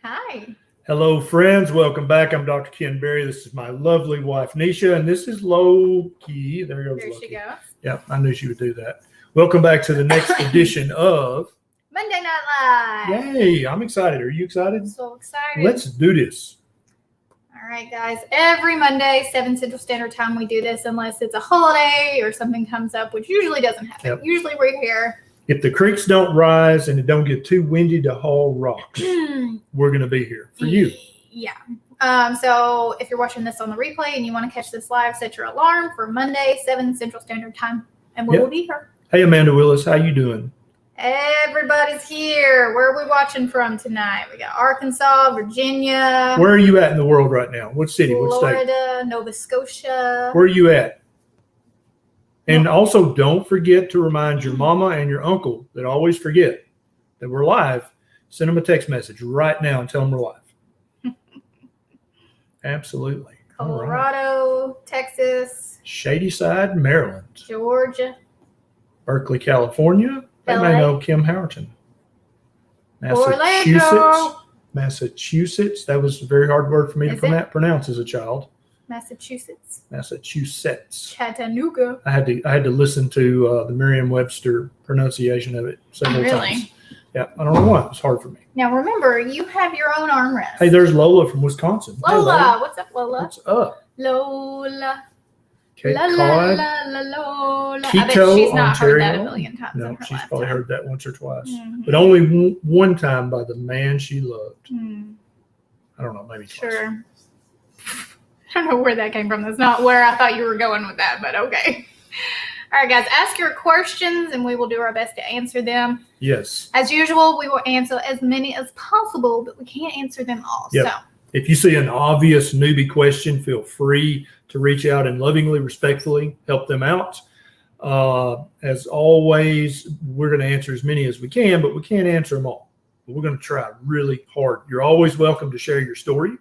Hi. Hello, friends. Welcome back. I'm Dr. Ken Berry. This is my lovely wife, Neisha, and this is Low-key. There goes There Low-key. she goes. Yep, I knew she would do that. Welcome back to the next edition of Monday Night Live. Yay! I'm excited. Are you excited? So excited. Let's do this. All right, guys. Every Monday, 7 Central Standard Time, we do this unless it's a holiday or something comes up, which usually doesn't happen. Yep. Usually we're here. If the creeks don't rise and it don't get too windy to haul rocks, we're going to be here for you. Yeah. So if you're watching this on the replay and you want to catch this live, set your alarm for Monday, 7 Central Standard Time, and we will be here. Hey, Amanda Willis, how you doing? Everybody's here. Where are we watching from tonight? We got Arkansas, Virginia. Where are you at in the world right now? What city? What state? Florida, Nova Scotia. Where are you at? And also, don't forget to remind your mama and your uncle that always forget that we're live. Send them a text message right now and tell them we're live. Absolutely. Colorado, Texas. Shadyside, Maryland. Georgia. Berkeley, California. They LA. may know Kim Howerton. Orlando. Massachusetts. That was a very hard word for me to pronounce as a child. Massachusetts. Chattanooga. I had to listen to the Merriam-Webster pronunciation of it several times. Yeah, I don't know why. It was hard for me. Now remember, you have your own armrest. Hey, there's Lola from Wisconsin. Lola, hey, Lola. What's up, Lola? What's up? Lola. Cape la, Cod. La, la, la, la. Keto, I bet she's not Ontario. heard that a million times. No, she's probably heard that once or twice, Mm-hmm. but only one time by the man she loved. I don't know, maybe twice. Sure. I don't know where that came from. That's not where I thought you were going with that, but okay. All right, guys, ask your questions and we will do our best to answer them. Yes. As usual, we will answer as many as possible, but we can't answer them all. Yep. So if you see an obvious newbie question, feel free to reach out and lovingly, respectfully help them out. As always, we're going to answer as many as we can, but we can't answer them all. But we're going to try really hard. You're always welcome to share your story,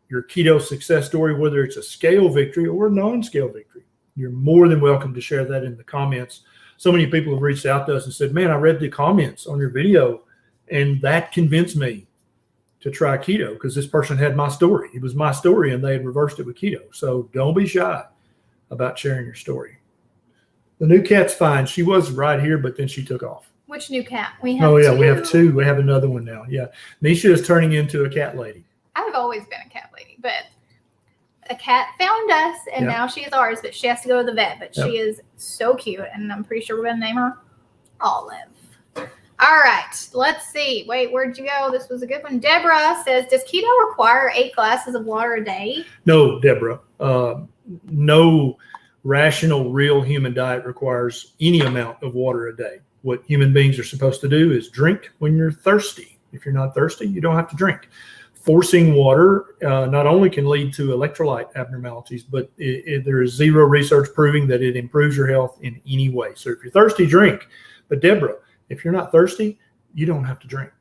your keto success story, whether it's a scale victory or a non-scale victory. You're more than welcome to share that in the comments. So many people have reached out to us and said, man, I read the comments on your video and that convinced me to try keto because this person had my story. It was my story and they had reversed it with keto. So don't be shy about sharing your story. The new cat's fine. She was right here, but then she took off. which new cat? We have two. We have two. We have another one now. Yeah. Neisha is turning into a cat lady. I've always been a cat lady, but a cat found us and now she is ours, but she has to go to the vet. But she is so cute and I'm pretty sure we're going to name her Olive. All right, let's see. Wait, where'd you go? This was a good one. Deborah says, does keto require 8 glasses of water a day? No, Deborah. No rational, real human diet requires any amount of water a day. What human beings are supposed to do is drink when you're thirsty. If you're not thirsty, you don't have to drink. Forcing water not only can lead to electrolyte abnormalities, but there is zero research proving that it improves your health in any way. So if you're thirsty, drink. But Deborah, if you're not thirsty, you don't have to drink.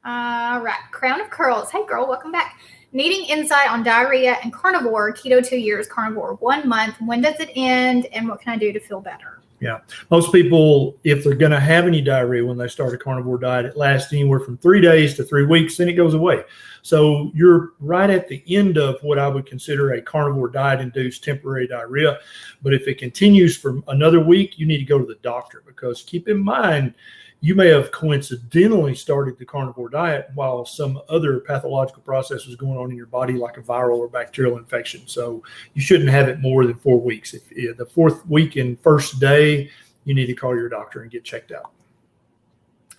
All right. Crown of Curls. Hey, girl, welcome back. Needing insight on diarrhea and carnivore. Keto 2 years, carnivore 1 month. When does it end, and what can I do to feel better? Yeah. Most people, if they're going to have any diarrhea when they start a carnivore diet, it lasts anywhere from 3 days to 3 weeks, then it goes away. So you're right at the end of what I would consider a carnivore diet-induced temporary diarrhea. But if it continues for another week, you need to go to the doctor because keep in mind, you may have coincidentally started the carnivore diet while some other pathological process was going on in your body, like a viral or bacterial infection. So you shouldn't have it more than 4 weeks. If the 4th week and 1st day, you need to call your doctor and get checked out.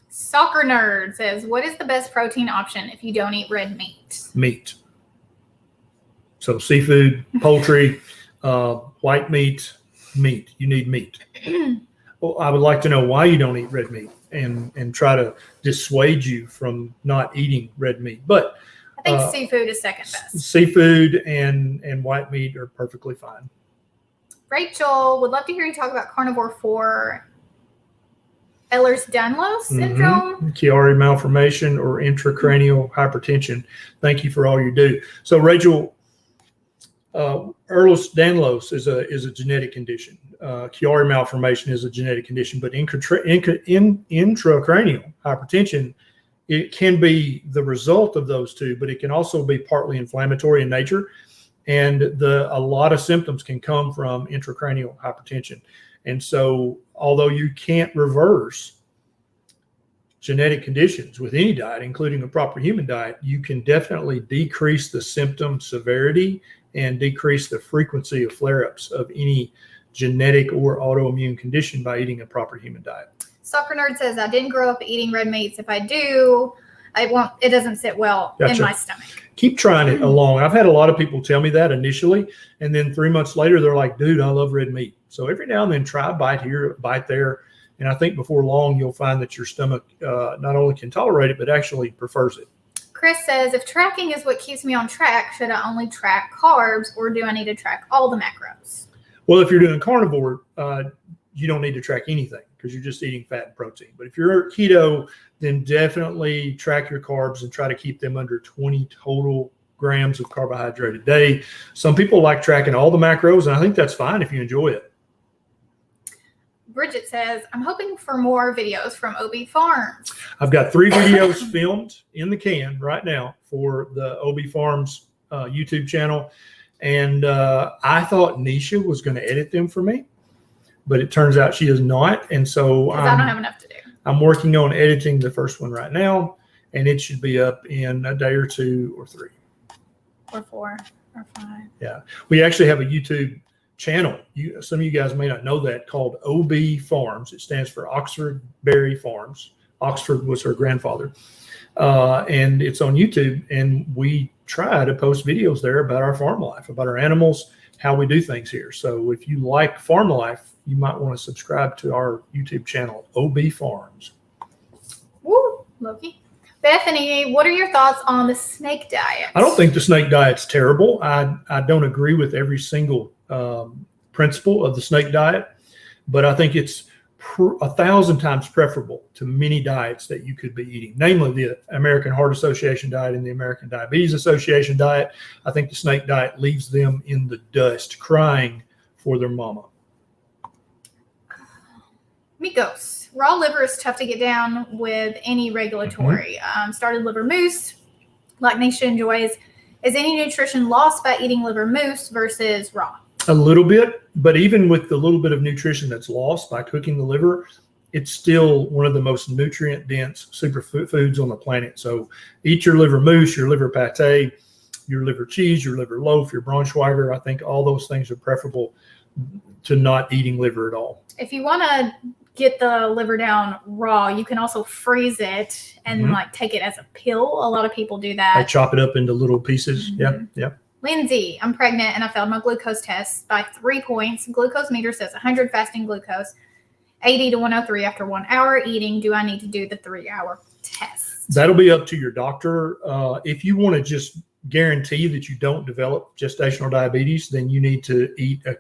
Soccer Nerd says, what is the best protein option if you don't eat red meat? Meat. So seafood, poultry, white meat. You need meat. Well, I would like to know why you don't eat red meat and try to dissuade you from not eating red meat. But I think seafood is second best. Seafood and white meat are perfectly fine. Rachel would love to hear you talk about carnivore for Ehlers-Danlos syndrome. Chiari malformation or intracranial hypertension. Thank you for all you do. So Rachel, Ehlers-Danlos is a genetic condition. Chiari malformation is a genetic condition, but intracranial hypertension it can be the result of those two, but it can also be partly inflammatory in nature. And a lot of symptoms can come from intracranial hypertension. And so although you can't reverse genetic conditions with any diet, including a proper human diet, you can definitely decrease the symptom severity and decrease the frequency of flare-ups of any genetic or autoimmune condition by eating a proper human diet. Soccer Nerd says, I didn't grow up eating red meats. If I do, it doesn't sit well in my stomach. Keep trying it along. I've had a lot of people tell me that initially, and then 3 months later, they're like, dude, I love red meat. So every now and then try a bite here, a bite there. And I think before long, you'll find that your stomach not only can tolerate it, but actually prefers it. Chris says, if tracking is what keeps me on track, should I only track carbs or do I need to track all the macros? Well, if you're doing carnivore, you don't need to track anything because you're just eating fat and protein. But if you're keto, then definitely track your carbs and try to keep them under 20 total grams of carbohydrate a day. Some people like tracking all the macros, and I think that's fine if you enjoy it. Bridget says, I'm hoping for more videos from OB Farms. I've got 3 videos filmed in the can right now for the OB Farms YouTube channel. And I thought Neisha was going to edit them for me, but it turns out she is not. And so I don't have enough to do. I'm working on editing the first one right now, and it should be up in a day or 2 or 3. Or 4 or 5. Yeah. We actually have a YouTube channel. Some of you guys may not know that, called OB Farms. It stands for Oxford Berry Farms. Oxford was her grandfather. And it's on YouTube, and we try to post videos there about our farm life, about our animals, how we do things here. So if you like farm life, you might want to subscribe to our YouTube channel, OB Farms. Woo, Loki. Bethany, what are your thoughts on the snake diet? I don't think the snake diet's terrible. I don't agree with every single principle of the snake diet, but I think it's 1,000 times preferable to many diets that you could be eating, namely the American Heart Association diet and the American Diabetes Association diet. I think the snake diet leaves them in the dust crying for their mama. Migos. Raw liver is tough to get down with any regulatory. Started liver mousse, like Neisha enjoys. Is any nutrition lost by eating liver mousse versus raw? A little bit, but even with the little bit of nutrition that's lost by cooking the liver, it's still one of the most nutrient-dense superfoods on the planet. So eat your liver mousse, your liver pate, your liver cheese, your liver loaf, your Braunschweiger. I think all those things are preferable to not eating liver at all. If you want to get the liver down raw, you can also freeze it and like take it as a pill. A lot of people do that. I chop it up into little pieces. Yeah. Lindsay, I'm pregnant and I failed my glucose test by 3 points. Glucose meter says 100 fasting glucose, 80 to 103 after 1 hour eating. Do I need to do the 3-hour test? That'll be up to your doctor. If you want to just guarantee that you don't develop gestational diabetes, then you need to eat a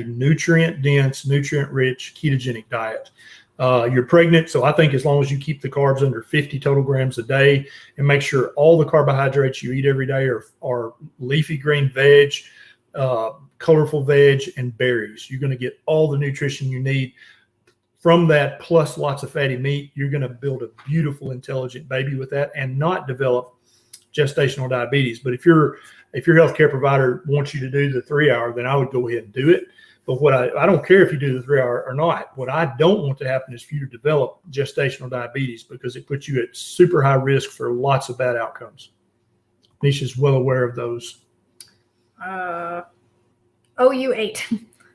nutrient-dense, nutrient-rich ketogenic diet. You're pregnant, so I think as long as you keep the carbs under 50 total grams a day and make sure all the carbohydrates you eat every day are leafy green veg, colorful veg, and berries, you're going to get all the nutrition you need from that, plus lots of fatty meat. You're going to build a beautiful, intelligent baby with that and not develop gestational diabetes. But if your healthcare provider wants you to do the 3-hour, then I would go ahead and do it. But what I don't care if you do the 3-hour or not. What I don't want to happen is for you to develop gestational diabetes, because it puts you at super high risk for lots of bad outcomes. Neisha's well aware of those. OU8.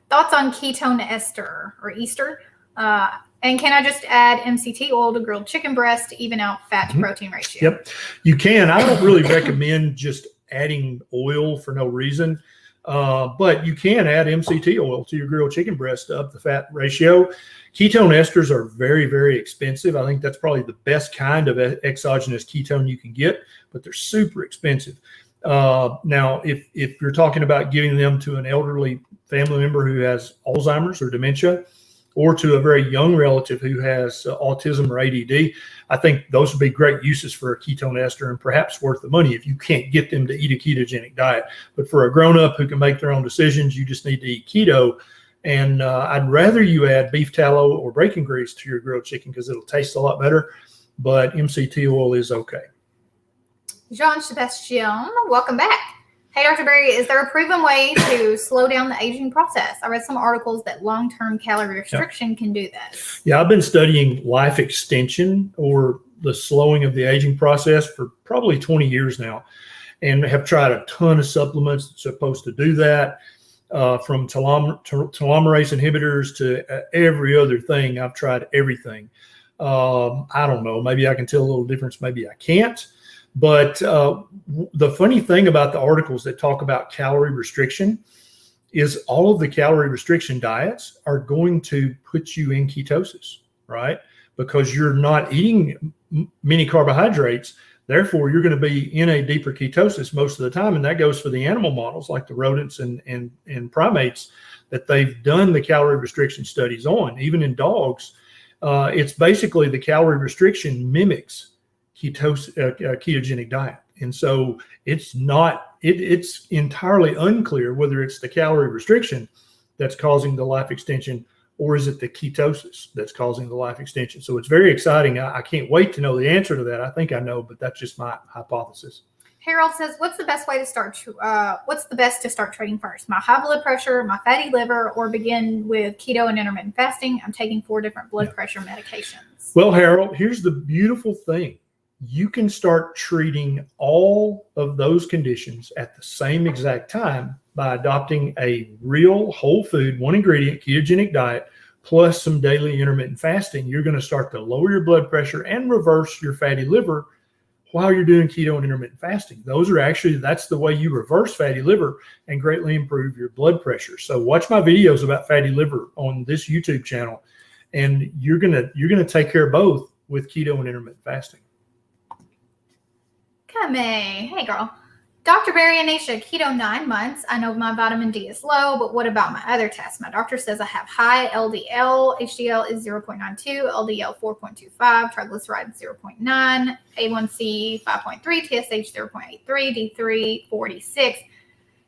Thoughts on ketone ester or Easter? And can I just add MCT oil to grilled chicken breast to even out fat to protein ratio? Yep, you can. I don't really recommend just adding oil for no reason. But you can add MCT oil to your grilled chicken breast to up the fat ratio. Ketone esters are very, very expensive. I think that's probably the best kind of exogenous ketone you can get, but they're super expensive. Now, if you're talking about giving them to an elderly family member who has Alzheimer's or dementia, or to a very young relative who has autism or ADD, I think those would be great uses for a ketone ester and perhaps worth the money if you can't get them to eat a ketogenic diet. But for a grown-up who can make their own decisions, you just need to eat keto. And I'd rather you add beef tallow or bacon grease to your grilled chicken because it'll taste a lot better. but MCT oil is okay. Jean-Sebastien, welcome back. Hey, Dr. Berry, is there a proven way to slow down the aging process? I read some articles that long-term calorie restriction can do this. Yeah, I've been studying life extension or the slowing of the aging process for probably 20 years now, and have tried a ton of supplements that's supposed to do that, from telomerase inhibitors to every other thing. I've tried everything. I don't know. Maybe I can tell a little difference. Maybe I can't. But the funny thing about the articles that talk about calorie restriction is all of the calorie restriction diets are going to put you in ketosis, right? Because you're not eating many carbohydrates. Therefore, you're going to be in a deeper ketosis most of the time. And that goes for the animal models like the rodents and primates that they've done the calorie restriction studies on. Even in dogs, it's basically the calorie restriction mimics ketogenic diet. And so it's entirely unclear whether it's the calorie restriction that's causing the life extension or is it the ketosis that's causing the life extension. So it's very exciting. I can't wait to know the answer to that. I think I know, but that's just my hypothesis. Harold says, what's the best way to start? What's the best to start treating first? My high blood pressure, my fatty liver, or begin with keto and intermittent fasting? I'm taking 4 different blood pressure medications. Well, Harold, here's the beautiful thing. You can start treating all of those conditions at the same exact time by adopting a real whole food, 1 ingredient ketogenic diet, plus some daily intermittent fasting. You're going to start to lower your blood pressure and reverse your fatty liver while you're doing keto and intermittent fasting. That's the way you reverse fatty liver and greatly improve your blood pressure. So watch my videos about fatty liver on this YouTube channel, and you're gonna take care of both with keto and intermittent fasting. Hey girl. Dr. Berry and Neisha, keto 9 months. I know my vitamin D is low, but what about my other tests? My doctor says I have high LDL. HDL is 0.92, LDL 4.25, triglycerides 0.9, A1C 5.3, TSH 0.83, D3 46.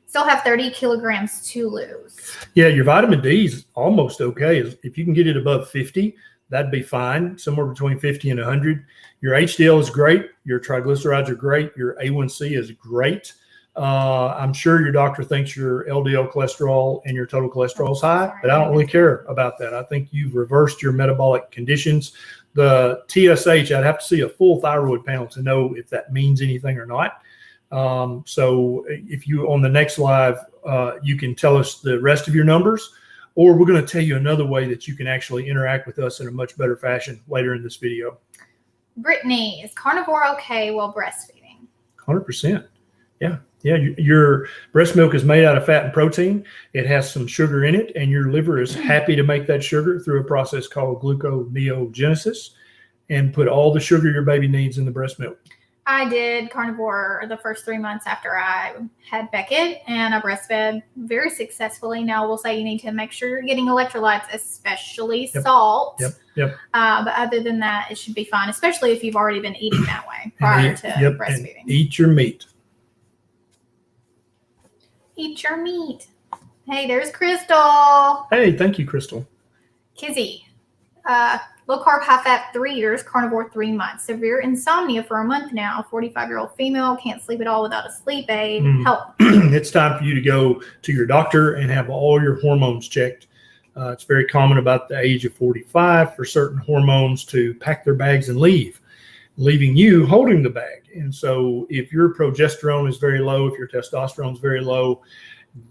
Still have 30 kilograms to lose. Yeah, your vitamin D is almost okay. If you can get it above 50, that'd be fine, somewhere between 50 and 100. Your HDL is great. Your triglycerides are great. Your A1C is great. I'm sure your doctor thinks your LDL cholesterol and your total cholesterol is high, but I don't really care about that. I think you've reversed your metabolic conditions. The TSH, I'd have to see a full thyroid panel to know if that means anything or not. So if you, on the next live, you can tell us the rest of your numbers, or we're going to tell you another way that you can actually interact with us in a much better fashion later in this video. Brittany, is carnivore okay while breastfeeding? 100%. Yeah. Your breast milk is made out of fat and protein. It has some sugar in it, and your liver is happy to make that sugar through a process called gluconeogenesis and put all the sugar your baby needs in the breast milk. I did carnivore the first 3 months after I had Beckett, and I breastfed very successfully. Now, we'll say you need to make sure you're getting electrolytes, especially salt. Yep. But other than that, it should be fine, especially if you've already been eating that way prior to breastfeeding. And eat your meat. Eat your meat. Hey, there's Crystal. Hey, thank you, Crystal. Kizzy. Low carb, high fat, 3 years, carnivore 3 months. Severe insomnia for a month now. 45-year-old female, can't sleep at all without a sleep aid. Help. It's time for you to go to your doctor and have all your hormones checked. It's very common about the age of 45 for certain hormones to pack their bags and leave, leaving you holding the bag. And so if your progesterone is very low, if your testosterone is very low,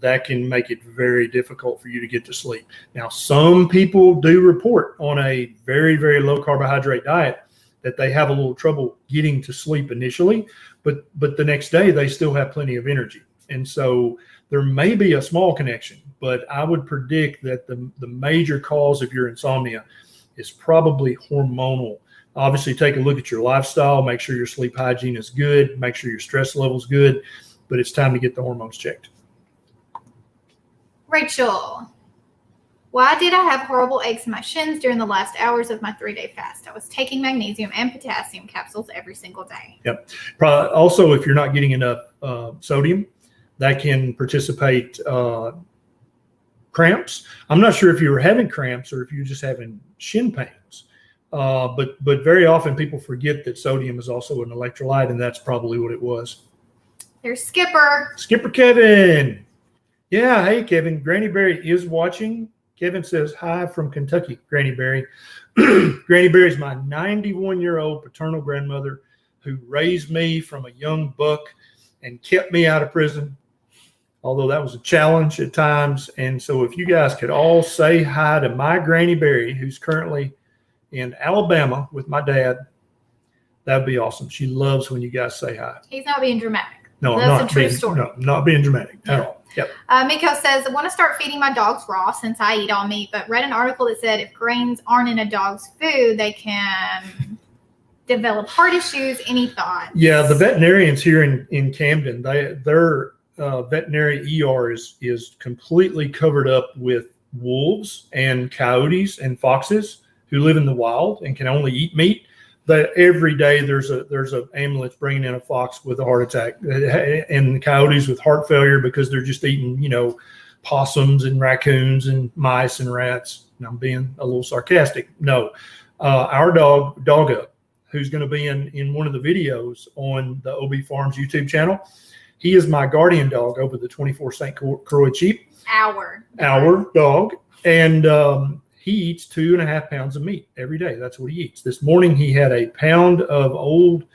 that can make it very difficult for you to get to sleep. Now, some people do report on a very, very low carbohydrate diet that they have a little trouble getting to sleep initially, but the next day they still have plenty of energy. And so there may be a small connection, but I would predict that the major cause of your insomnia is probably hormonal. Obviously, take a look at your lifestyle, make sure your sleep hygiene is good, make sure your stress level is good, but it's time to get the hormones checked. Rachel, why did I have horrible aches in my shins during the last hours of my 3-day fast? I was taking magnesium and potassium capsules every single day. Yep. Also, if you're not getting enough sodium, that can precipitate cramps. I'm not sure if you were having cramps or if you're just having shin pains, But very often people forget that sodium is also an electrolyte, and that's probably what it was. There's Skipper. Skipper Kevin. Yeah, hey, Kevin. Granny Berry is watching. Kevin says, hi from Kentucky, Granny Berry. Granny Berry is my 91-year-old paternal grandmother who raised me from a young buck and kept me out of prison, although that was a challenge at times. And so if you guys could all say hi to my Granny Berry, who's currently in Alabama with my dad, that'd be awesome. She loves when you guys say hi. He's not being dramatic. No, That's I'm a true story. No, not being dramatic at all. Yep. Miko says, I want to start feeding my dogs raw since I eat all meat, but read an article that said if grains aren't in a dog's food, they can develop heart issues. Any thoughts? Yeah, the veterinarians here in Camden, their veterinary ER is completely covered up with wolves and coyotes and foxes who live in the wild and can only eat meat. That every day there's a ambulance bringing in a fox with a heart attack and coyotes with heart failure because they're just eating, possums and raccoons and mice and rats. And I'm being a little sarcastic. No, our dog Up, who's going to be in one of the videos on the OB Farms YouTube channel. He is my guardian dog over the 24 St. Croix sheep. Our dog. And he eats 2.5 pounds of meat every day. That's what he eats. This morning he had a pound of old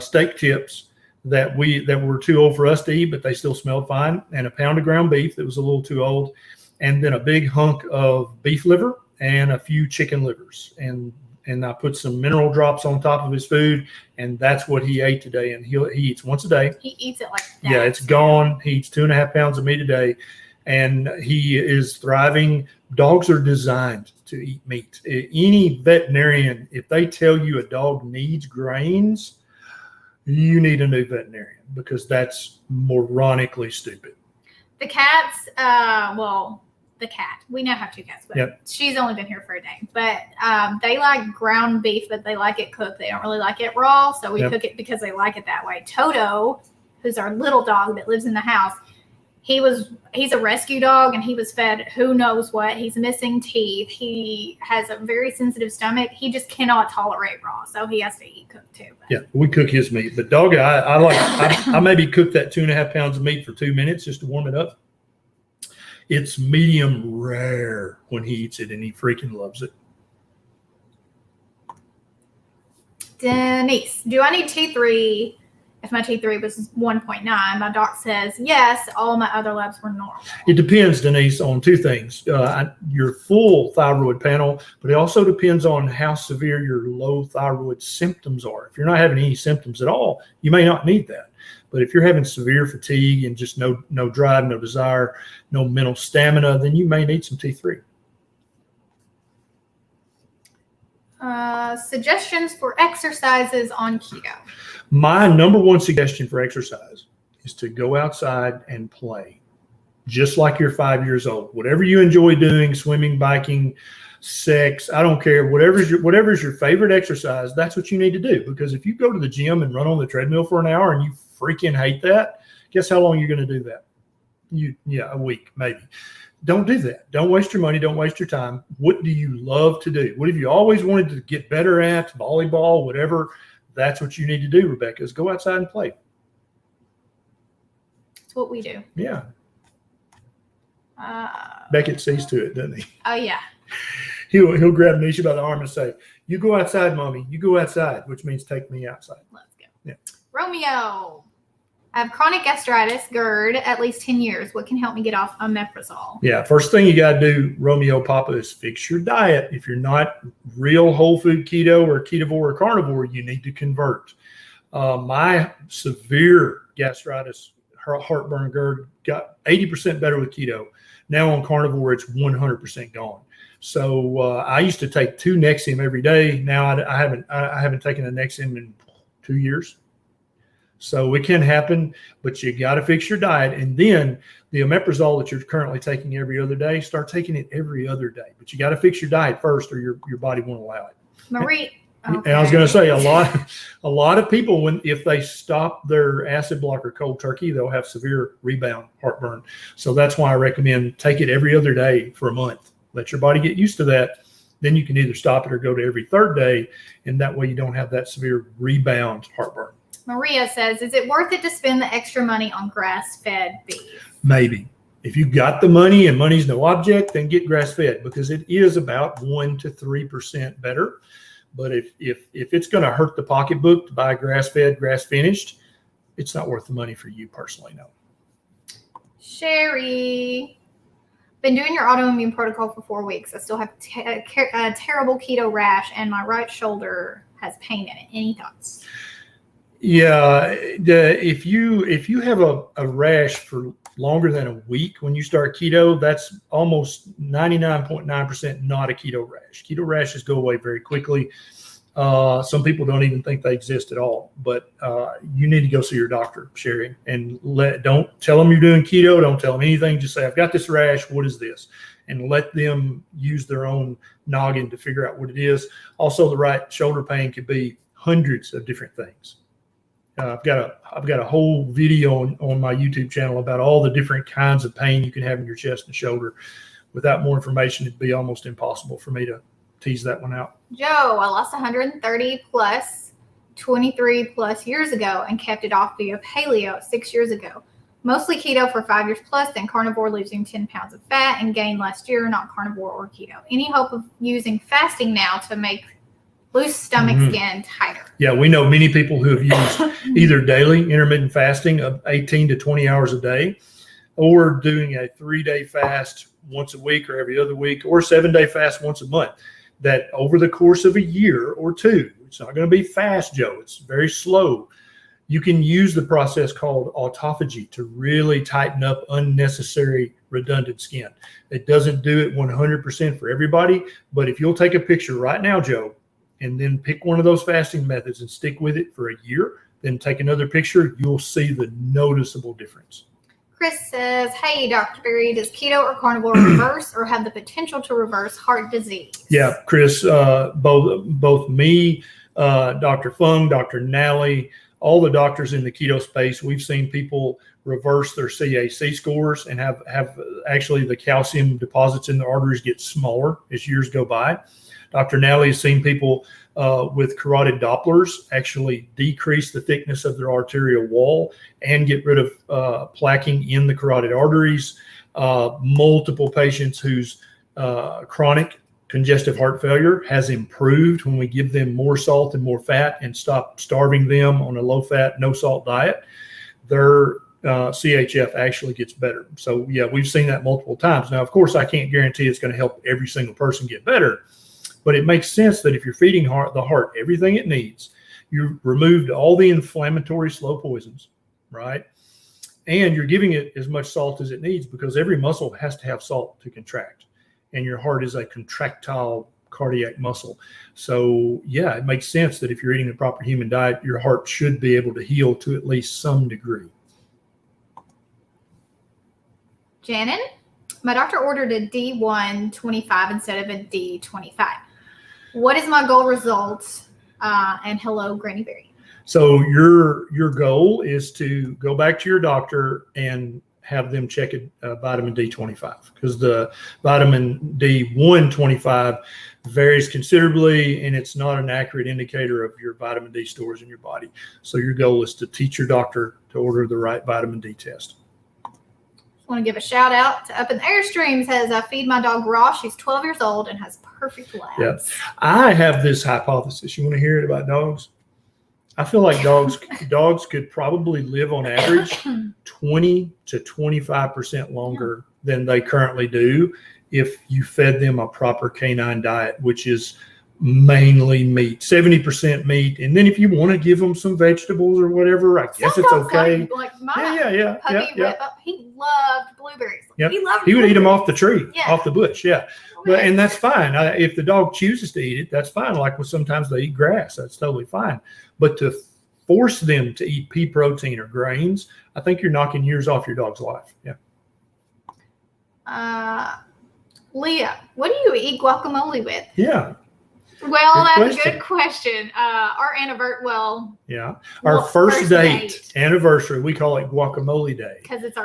steak tips that were too old for us to eat, but they still smelled fine, and a pound of ground beef that was a little too old, and then a big hunk of beef liver and a few chicken livers. And I put some mineral drops on top of his food, and that's what he ate today. And he eats once a day. He eats it like that. Yeah, it's gone. He eats 2.5 pounds of meat a day, and he is thriving. Dogs are designed to eat meat. Any veterinarian, if they tell you a dog needs grains, you need a new veterinarian because that's moronically stupid. The cats, the cat. We now have 2 cats, but She's only been here for a day. But they like ground beef, but they like it cooked. They don't really like it raw, so we cook it because they like it that way. Toto, who's our little dog that lives in the house, he's a rescue dog, and he was fed who knows what. He's missing teeth. He has a very sensitive stomach. He just cannot tolerate raw, so he has to eat cooked too. But. Yeah, we cook his meat, but dog, I maybe cook that 2.5 pounds of meat for 2 minutes just to warm it up. It's medium rare when he eats it, and he freaking loves it. Denise, do I need T3 if my T3 was 1.9? My doc says yes. All my other labs were normal. It depends, Denise, on 2 things. Your full thyroid panel, but it also depends on how severe your low thyroid symptoms are. If you're not having any symptoms at all, you may not need that. But if you're having severe fatigue and just no drive, no desire, no mental stamina, then you may need some T3. Suggestions for exercises on keto. My number one suggestion for exercise is to go outside and play, just like you're 5 years old. Whatever you enjoy doing, swimming, biking, sex, I don't care. Whatever's your favorite exercise, that's what you need to do. Because if you go to the gym and run on the treadmill for an hour and you freaking hate that, guess how long you're going to do that? A week, maybe. Don't do that. Don't waste your money. Don't waste your time. What do you love to do? What have you always wanted to get better at? Volleyball, whatever. That's what you need to do, Rebecca, is go outside and play. That's what we do. Yeah. Beckett sees to it, doesn't he? Oh, yeah. He'll grab Neisha by the arm and say, you go outside, Mommy. You go outside, which means take me outside. Let's go. Yeah. Romeo. I have chronic gastritis, GERD, at least 10 years. What can help me get off Omeprazole? Yeah, first thing you got to do, Romeo Papa, is fix your diet. If you're not real whole food keto or ketovore or carnivore, you need to convert. My severe gastritis, heartburn, GERD got 80% better with keto. Now on carnivore, it's 100% gone. So I used to take 2 Nexium every day. Now I haven't taken a Nexium in 2 years. So it can happen, but you got to fix your diet. And then the omeprazole that you're currently taking every other day, start taking it every other day. But you got to fix your diet first, or your body won't allow it. Marie. Okay. And I was going to say a lot of people, if they stop their acid blocker cold turkey, they'll have severe rebound heartburn. So that's why I recommend take it every other day for a month. Let your body get used to that. Then you can either stop it or go to every third day, and that way you don't have that severe rebound heartburn. Maria says, is it worth it to spend the extra money on grass-fed beef? Maybe. If you got the money and money's no object, then get grass-fed, because it is about 1 to 3% better. But if it's going to hurt the pocketbook to buy grass-fed, grass-finished, it's not worth the money for you personally, no. Sherry, been doing your autoimmune protocol for 4 weeks. I still have a terrible keto rash, and my right shoulder has pain in it. Any thoughts? Yeah, if you have a rash for longer than a week when you start keto, that's almost 99.9% not a keto rash. Keto rashes go away very quickly. Some people don't even think they exist at all, but you need to go see your doctor, Sherry, and don't tell them you're doing keto. Don't tell them anything. Just say, I've got this rash. What is this? And let them use their own noggin to figure out what it is. Also, the right shoulder pain could be hundreds of different things. I've got a whole video on my YouTube channel about all the different kinds of pain you can have in your chest and shoulder. Without more information, it'd be almost impossible for me to tease that one out. Joe, I lost 130 plus 23 plus years ago and kept it off via paleo 6 years ago. Mostly keto for 5 years plus, then carnivore, losing 10 pounds of fat and gained last year, not carnivore or keto. Any hope of using fasting now to make loose stomach skin tighter? Yeah, we know many people who have used either daily intermittent fasting of 18 to 20 hours a day, or doing a 3-day fast once a week or every other week, or 7-day fast once a month. That over the course of a year or two, it's not going to be fast, Joe. It's very slow. You can use the process called autophagy to really tighten up unnecessary redundant skin. It doesn't do it 100% for everybody, but if you'll take a picture right now, Joe, and then pick one of those fasting methods and stick with it for a year, then take another picture, you'll see the noticeable difference. Chris says, hey, Dr. Berry, does keto or carnivore reverse or have the potential to reverse heart disease? Yeah, Chris, both me, Dr. Fung, Dr. Nally, all the doctors in the keto space, we've seen people reverse their CAC scores and have actually the calcium deposits in the arteries get smaller as years go by. Dr. Nally has seen people with carotid Dopplers actually decrease the thickness of their arterial wall and get rid of plaquing in the carotid arteries. Multiple patients whose chronic congestive heart failure has improved when we give them more salt and more fat and stop starving them on a low-fat, no-salt diet. Their CHF actually gets better. So, yeah, we've seen that multiple times. Now, of course, I can't guarantee it's going to help every single person get better, but it makes sense that if you're feeding the heart everything it needs, you've removed all the inflammatory slow poisons, right? And you're giving it as much salt as it needs, because every muscle has to have salt to contract. And your heart is a contractile cardiac muscle. So, yeah, it makes sense that if you're eating the proper human diet, your heart should be able to heal to at least some degree. Janet, my doctor ordered a D125 instead of a D25. What is my goal result? And hello, Granny Berry. So your goal is to go back to your doctor and have them check a vitamin D25, because the vitamin D125 varies considerably, and it's not an accurate indicator of your vitamin D stores in your body. So your goal is to teach your doctor to order the right vitamin D test. I want to give a shout out to Up in the Airstream. Says, I feed my dog raw. She's 12 years old and has perfect labs. Yeah, I have this hypothesis. You want to hear it about dogs? I feel like dogs could probably live on average 20 to 25% longer than they currently do if you fed them a proper canine diet, which is mainly meat, 70% meat. And then if you want to give them some vegetables or whatever, I guess it's okay. Like my puppy, he loved blueberries. Yep. He would eat them off the tree, Yeah. off the bush. Yeah. And that's fine. If the dog chooses to eat it, that's fine. Like sometimes they eat grass, that's totally fine. But to force them to eat pea protein or grains, I think you're knocking years off your dog's life. Yeah. Leah, what do you eat guacamole with? Yeah. Well, that's a good question. Our anniversary, our first date anniversary, we call it guacamole day. Because it's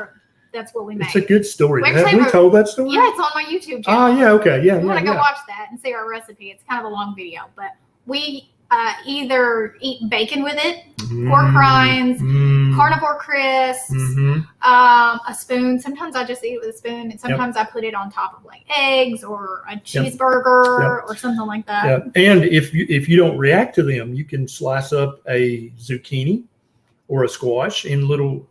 the that's what we made. It's a good story. We Have actually we told that story? Yeah, it's on my YouTube channel. Oh, yeah, okay. Yeah, If you want to go yeah. watch that and see our recipe, it's kind of a long video, but we either eat bacon with it, pork rinds, carnivore crisps, a spoon. Sometimes I just eat it with a spoon, and sometimes I put it on top of like eggs or a cheeseburger or something like that. Yeah. And if you don't react to them, you can slice up a zucchini or a squash in little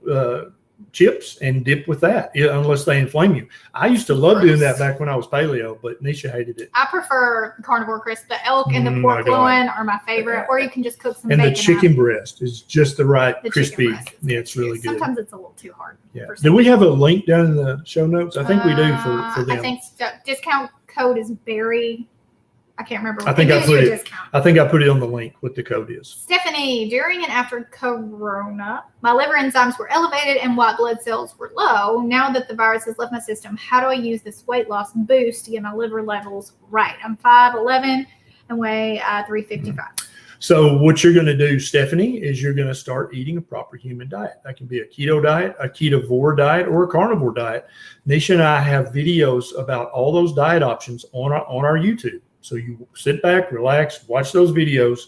chips and dip with that, unless they inflame you. I used to love doing that back when I was paleo, but Neisha hated it. I prefer carnivore crisp. The elk and the pork loin are my favorite, or you can just cook some and bacon. And the chicken breast is just the right crispy. Yeah, it's really good. Sometimes it's a little too hard. Yeah. Do we have a link down in the show notes? I think we do for them. I think discount code is Barry. I can't remember. I think I put it on the link what the code is. Stephanie, during and after Corona, my liver enzymes were elevated and white blood cells were low. Now that the virus has left my system, how do I use this weight loss boost to get my liver levels right? I'm 5'11" and weigh 355. So what you're going to do, Stephanie, is you're going to start eating a proper human diet. That can be a keto diet, a ketovore diet, or a carnivore diet. Neisha and I have videos about all those diet options on our YouTube. So you sit back, relax, watch those videos.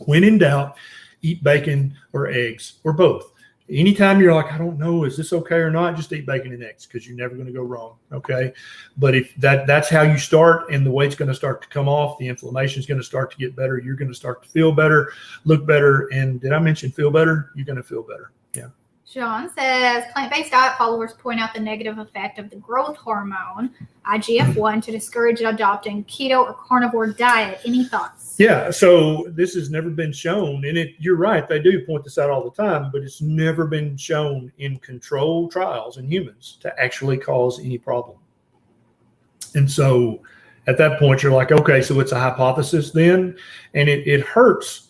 When in doubt, eat bacon or eggs or both. Anytime you're like, I don't know, is this okay or not? Just eat bacon and eggs because you're never going to go wrong. Okay. But if that's how you start and the weight's going to start to come off, the inflammation is going to start to get better. You're going to start to feel better, look better. And did I mention feel better? You're going to feel better. Yeah. Sean says, plant-based diet followers point out the negative effect of the growth hormone, IGF-1, to discourage adopting keto or carnivore diet. Any thoughts? Yeah, so this has never been shown, and you're right, they do point this out all the time, but it's never been shown in controlled trials in humans to actually cause any problem. And so at that point, you're like, okay, so it's a hypothesis then, and it hurts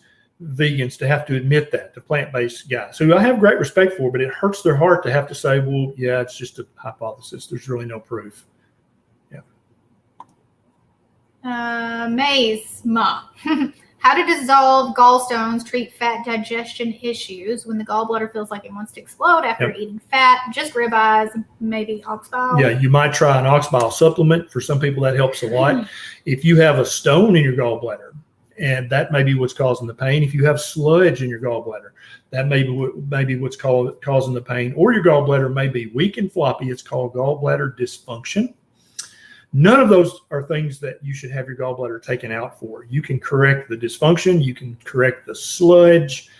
vegans to have to admit that, the plant-based guys who I have great respect for, but it hurts their heart to have to say, well, yeah, it's just a hypothesis. There's really no proof. Yeah. Maze Ma. How to dissolve gallstones, treat fat digestion issues when the gallbladder feels like it wants to explode after eating fat, just ribeyes, maybe ox bile. Yeah, you might try an ox bile supplement. For some people, that helps a lot. If you have a stone in your gallbladder, and that may be what's causing the pain. If you have sludge in your gallbladder, that may be what's causing the pain. Or your gallbladder may be weak and floppy. It's called gallbladder dysfunction. None of those are things that you should have your gallbladder taken out for. You can correct the dysfunction. You can correct the sludge.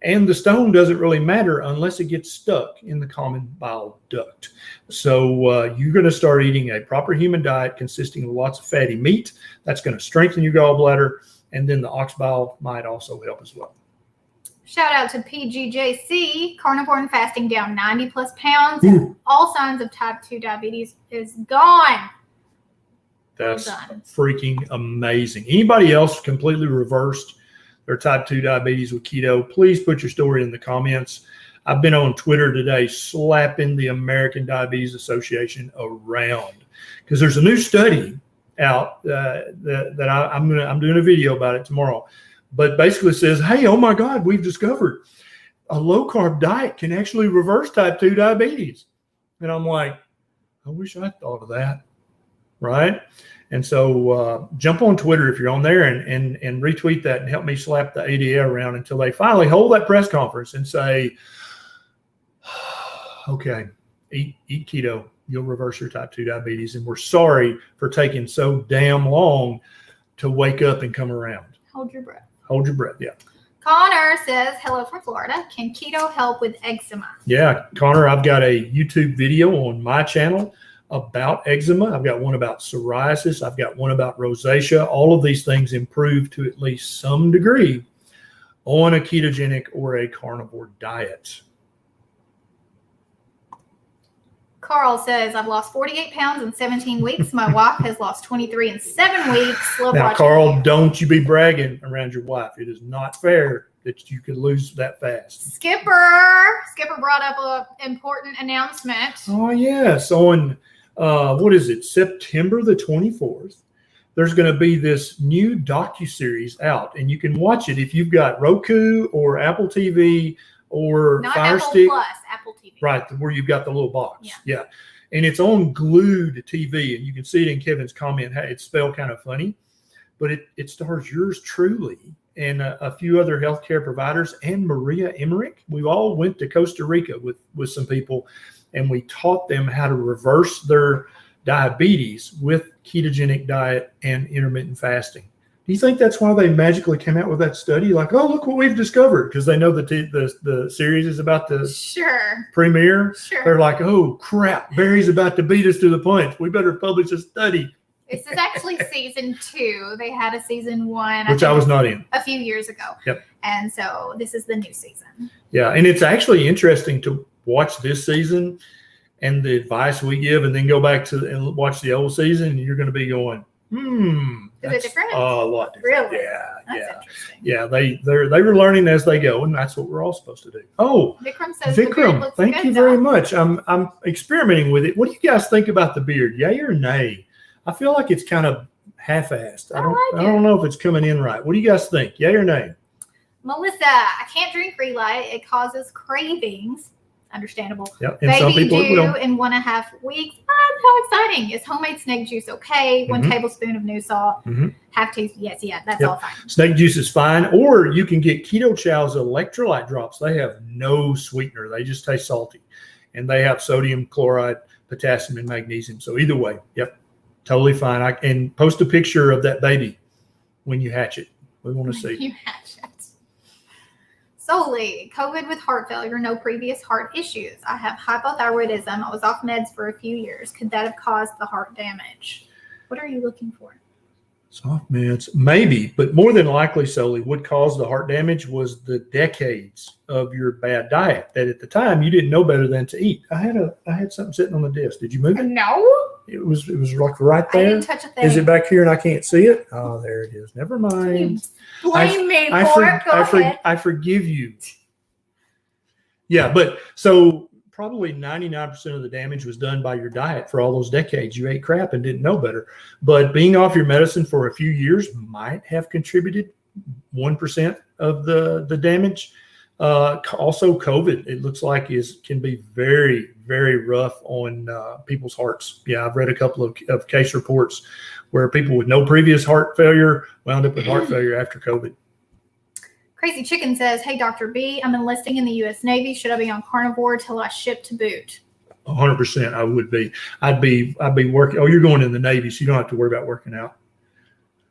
And the stone doesn't really matter unless it gets stuck in the common bile duct. So you're going to start eating a proper human diet consisting of lots of fatty meat. That's going to strengthen your gallbladder. And then the ox bile might also help as well. Shout out to PGJC, carnivore and fasting down 90 plus pounds. And all signs of type 2 diabetes is gone. That's freaking amazing. Anybody else completely reversed their type 2 diabetes with keto? Please put your story in the comments. I've been on Twitter today slapping the American Diabetes Association around because there's a new study out that I'm doing a video about it tomorrow, but basically says, hey, oh my God, we've discovered a low carb diet can actually reverse type 2 diabetes. And I'm like, I wish I thought of that. Right. And so jump on Twitter if you're on there and retweet that and help me slap the ADA around until they finally hold that press conference and say, okay, eat keto. You'll reverse your type 2 diabetes. And we're sorry for taking so damn long to wake up and come around. Hold your breath. Hold your breath. Yeah. Connor says, hello from Florida. Can keto help with eczema? Yeah. Connor, I've got a YouTube video on my channel about eczema. I've got one about psoriasis. I've got one about rosacea. All of these things improve to at least some degree on a ketogenic or a carnivore diet. Carl says, I've lost 48 pounds in 17 weeks. My wife has lost 23 in 7 weeks. Now, Carl, don't you be bragging around your wife. It is not fair that you could lose that fast. Skipper brought up an important announcement. Oh, yes. On, what is it, September the 24th, there's going to be this new docuseries out, and you can watch it if you've got Roku or Apple TV or Not Fire Apple Stick. Plus, Apple Apple TV. Right, where you've got the little box. Yeah. And it's on glued TV, and you can see it in Kevin's comment. It's spelled kind of funny, but it stars yours truly and a few other healthcare providers and Maria Emmerich. We all went to Costa Rica with some people, and we taught them how to reverse their diabetes with ketogenic diet and intermittent fasting. Do you think that's why they magically came out with that study? Like, oh, look what we've discovered, because they know the series is about to premiere. Sure. They're like, oh crap, Barry's about to beat us to the punch. We better publish a study. This is actually season 2. They had a season 1, which I was not in, a few years ago. Yep. And so this is the new season. Yeah, and it's actually interesting to watch this season and the advice we give, and then go back and watch the old season, and you're going to be going, Is it different? A lot different. Really? Yeah. That's interesting. Yeah, they were learning as they go, and that's what we're all supposed to do. Oh, Vikram says, Vikram, thank you very much. I'm experimenting with it. What do you guys think about the beard? Yay or nay? I feel like it's kind of half-assed. I don't know if it's coming in right. What do you guys think? Yay or nay? Melissa, I can't drink Relight. It causes cravings. Understandable. Yep. And some Baby people due in 1.5 weeks. How exciting. Is homemade snake juice okay? 1 tablespoon of new salt. Half teaspoon. Yes, that's all fine. Snake juice is fine. Or you can get Keto Chow's Electrolyte Drops. They have no sweetener. They just taste salty. And they have sodium, chloride, potassium, and magnesium. So either way, totally fine. And post a picture of that baby when you hatch it. We want to see. You hatch it. Solely COVID with heart failure, no previous heart issues. I have hypothyroidism. I was off meds for a few years. Could that have caused the heart damage? What are you looking for? Soft meds, maybe, but more than likely, solely what caused the heart damage was the decades of your bad diet. That at the time you didn't know better than to eat. I had something sitting on the desk. Did you move it? No. It was like right there. I didn't touch a thing. Is it back here and I can't see it? Oh, there it is. Never mind. Blame me for it. Go ahead. I forgive you. Yeah, but so probably 99% of the damage was done by your diet for all those decades. You ate crap and didn't know better. But being off your medicine for a few years might have contributed 1% of the damage. Also, COVID, it looks like can be very, very rough on people's hearts. Yeah, I've read a couple of case reports where people with no previous heart failure wound up with heart failure after COVID. Crazy Chicken says, hey, Dr. B, I'm enlisting in the U.S. Navy. Should I be on Carnivore till I ship to boot? 100% I would be. I'd be working. Oh, you're going in the Navy, so you don't have to worry about working out.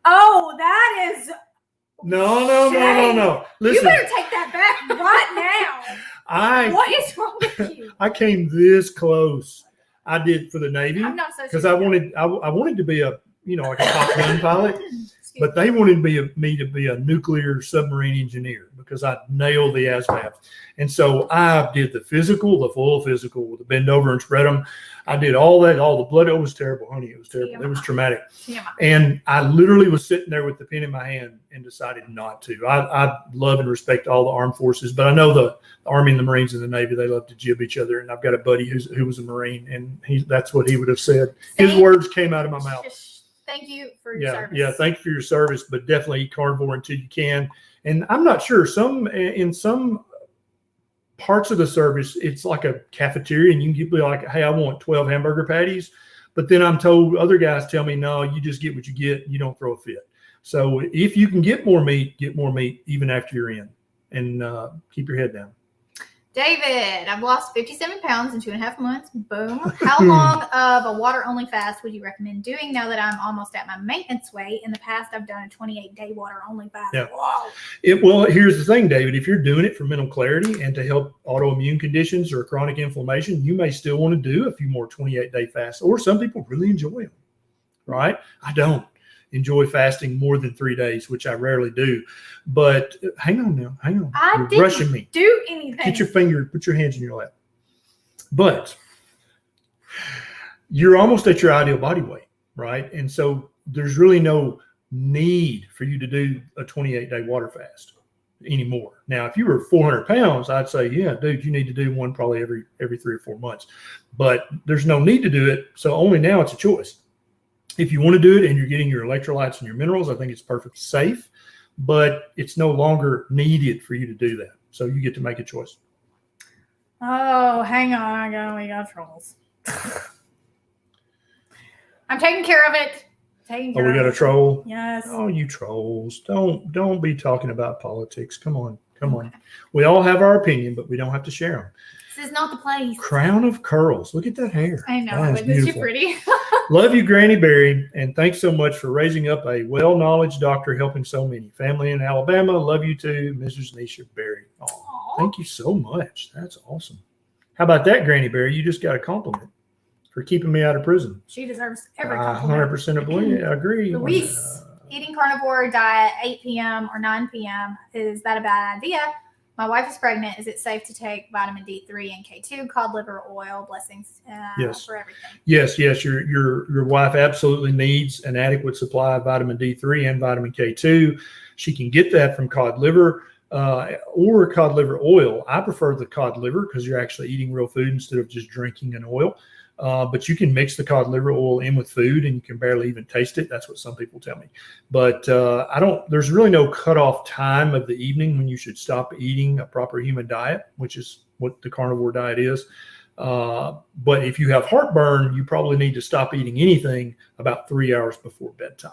Oh, that is... No. Listen, you better take that back right now. What is wrong with you? I came this close. I did for the Navy. I'm not so because I wanted to be a Top Gun pilot, but they wanted me to be a nuclear submarine engineer because I nailed the ASVAB. And so I did the full physical with the bend over and spread them. I did all that, all the blood. It was terrible, honey. It was terrible. It was traumatic. And I literally was sitting there with the pen in my hand and decided not to. I love and respect all the armed forces, but I know the Army and the Marines and the Navy, they love to jib each other. And I've got a buddy who was a Marine, and that's what he would have said. His words came out of my mouth. Thank you for your service. Yeah, thank you for your service, but definitely eat carnivore until you can. And I'm not sure, in some parts of the service, it's like a cafeteria, and you can be like, hey, I want 12 hamburger patties. But then I'm told, other guys tell me, no, you just get what you get. You don't throw a fit. So if you can get more meat even after you're in, and keep your head down. David, I've lost 57 pounds in 2.5 months. Boom. How long of a water-only fast would you recommend doing now that I'm almost at my maintenance weight? In the past, I've done a 28-day water-only fast. Yeah. Whoa. Well, here's the thing, David. If you're doing it for mental clarity and to help autoimmune conditions or chronic inflammation, you may still want to do a few more 28-day fasts. Or some people really enjoy them, right? I don't enjoy fasting more than 3 days, which I rarely do. But hang on. I You're rushing me. Do anything. Put your hands in your lap. But you're almost at your ideal body weight, right? And so there's really no need for you to do a 28-day water fast anymore. Now, if you were 400 pounds, I'd say, yeah, dude, you need to do one probably every 3 or 4 months. But there's no need to do it. So only now it's a choice. If you want to do it and you're getting your electrolytes and your minerals, I think it's perfectly safe, but it's no longer needed for you to do that. So you get to make a choice. Oh, hang on. We got trolls. I'm taking care of it. We got a troll? Yes. Oh, you trolls. Don't be talking about politics. Come on. We all have our opinion, but we don't have to share them. This is not the place. Crown of curls. Look at that hair. I know. That's Isn't beautiful. she pretty? Love you, Granny Berry, and thanks so much for raising up a well-knowledge doctor helping so many. Family in Alabama, love you too, Mrs. Neisha Berry. Oh, thank you so much. That's awesome. How about that, Granny Berry? You just got a compliment for keeping me out of prison. She deserves every compliment. 100% agree. Luis, eating carnivore diet 8 p.m. or 9 p.m. Is that a bad idea? My wife is pregnant. Is it safe to take vitamin D3 and K2, cod liver oil? Blessings yes. for everything. Yes. Your wife absolutely needs an adequate supply of vitamin D3 and vitamin K2. She can get that from cod liver or cod liver oil. I prefer the cod liver because you're actually eating real food instead of just drinking an oil. But you can mix the cod liver oil in with food and you can barely even taste it. That's what some people tell me. But there's really no cutoff time of the evening when you should stop eating a proper human diet, which is what the carnivore diet is. But if you have heartburn, you probably need to stop eating anything about 3 hours before bedtime.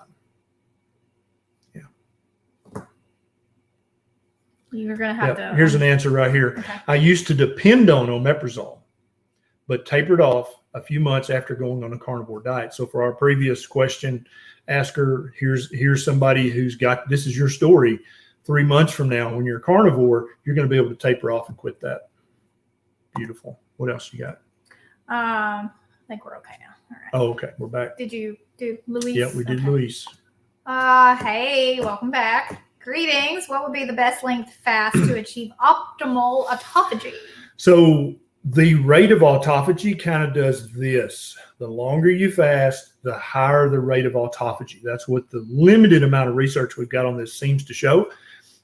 Yeah. You're going to have to. Here's an answer right here. Okay. I used to depend on omeprazole, but tapered off a few months after going on a carnivore diet. So for our previous question asker, here's somebody who's got, this is your story. 3 months from now, when you're a carnivore, you're going to be able to taper off and quit that. Beautiful. What else you got? I think we're okay now. All right. Oh, okay. We're back. Did you do Luis? Yeah, we did okay. Luis. Hey, welcome back. Greetings. What would be the best length fast to achieve optimal autophagy? So the rate of autophagy kind of does this. The longer you fast, the higher the rate of autophagy. That's what the limited amount of research we've got on this seems to show.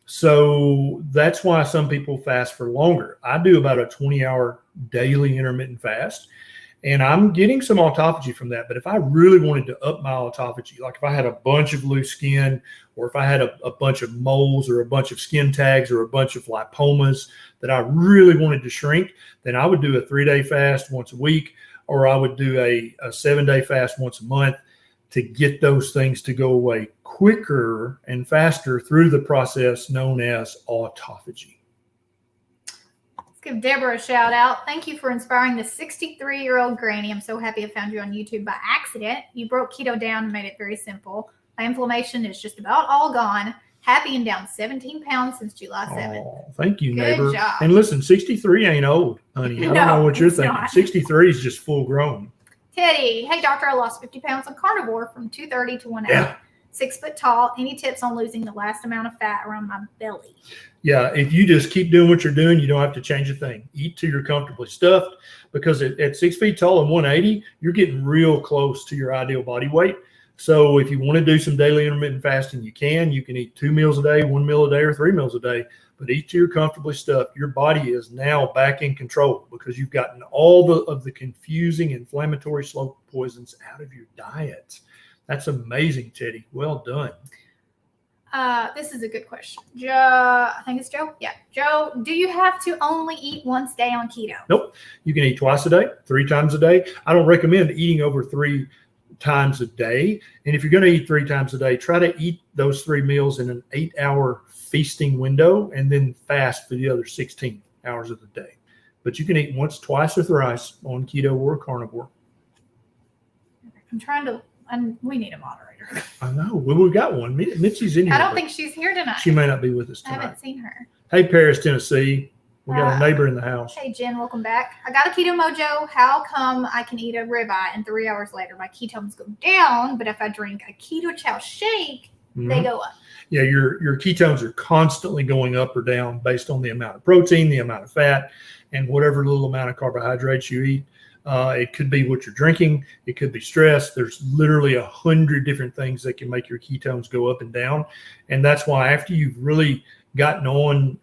So that's why some people fast for longer. I do about a 20-hour daily intermittent fast, and I'm getting some autophagy from that. But if I really wanted to up my autophagy, like if I had a bunch of loose skin, or if I had a bunch of moles or a bunch of skin tags or a bunch of lipomas that I really wanted to shrink, then I would do a 3-day fast once a week, or I would do a 7-day fast once a month to get those things to go away quicker and faster through the process known as autophagy. Let's give Deborah a shout out. Thank you for inspiring the 63-year-old granny. I'm so happy I found you on YouTube by accident. You broke keto down and made it very simple. My inflammation is just about all gone. Happy and down 17 pounds since July 7th. Oh, thank you, Good neighbor. job. And listen, 63 ain't old, honey. I don't know what you're thinking. Not. 63 is just full grown. Teddy, hey doctor, I lost 50 pounds on carnivore from 230 to 180. Yeah. 6 foot tall. Any tips on losing the last amount of fat around my belly? Yeah, if you just keep doing what you're doing, you don't have to change a thing. Eat till you're comfortably stuffed, because at 6 feet tall and 180, you're getting real close to your ideal body weight. So if you want to do some daily intermittent fasting, you can eat 2 meals a day, 1 meal a day, or 3 meals a day, but eat till you're comfortably stuffed. Your body is now back in control because you've gotten all of the confusing inflammatory slow poisons out of your diet. That's amazing, Teddy. Well done. This is a good question. Joe, I think it's Joe. Yeah. Joe, do you have to only eat once a day on keto? Nope. You can eat twice a day, 3 times a day. I don't recommend eating over 3 times a day. And if you're going to eat 3 times a day, try to eat those 3 meals in an 8-hour feasting window and then fast for the other 16 hours of the day. But you can eat once, twice, or thrice on keto or carnivore. I'm trying to, we need a moderator. I know. Well, we've got one. Mitzi's in here. I don't think she's here tonight. She may not be with us I tonight. haven't seen her. Hey, Paris, Tennessee. We got a neighbor in the house. Hey, Jen, welcome back. I got a keto mojo. How come I can eat a ribeye and 3 hours later my ketones go down, but if I drink a keto chow shake, they go up? Yeah, your ketones are constantly going up or down based on the amount of protein, the amount of fat, and whatever little amount of carbohydrates you eat. It could be what you're drinking. It could be stress. There's literally 100 different things that can make your ketones go up and down. And that's why after you've really gotten on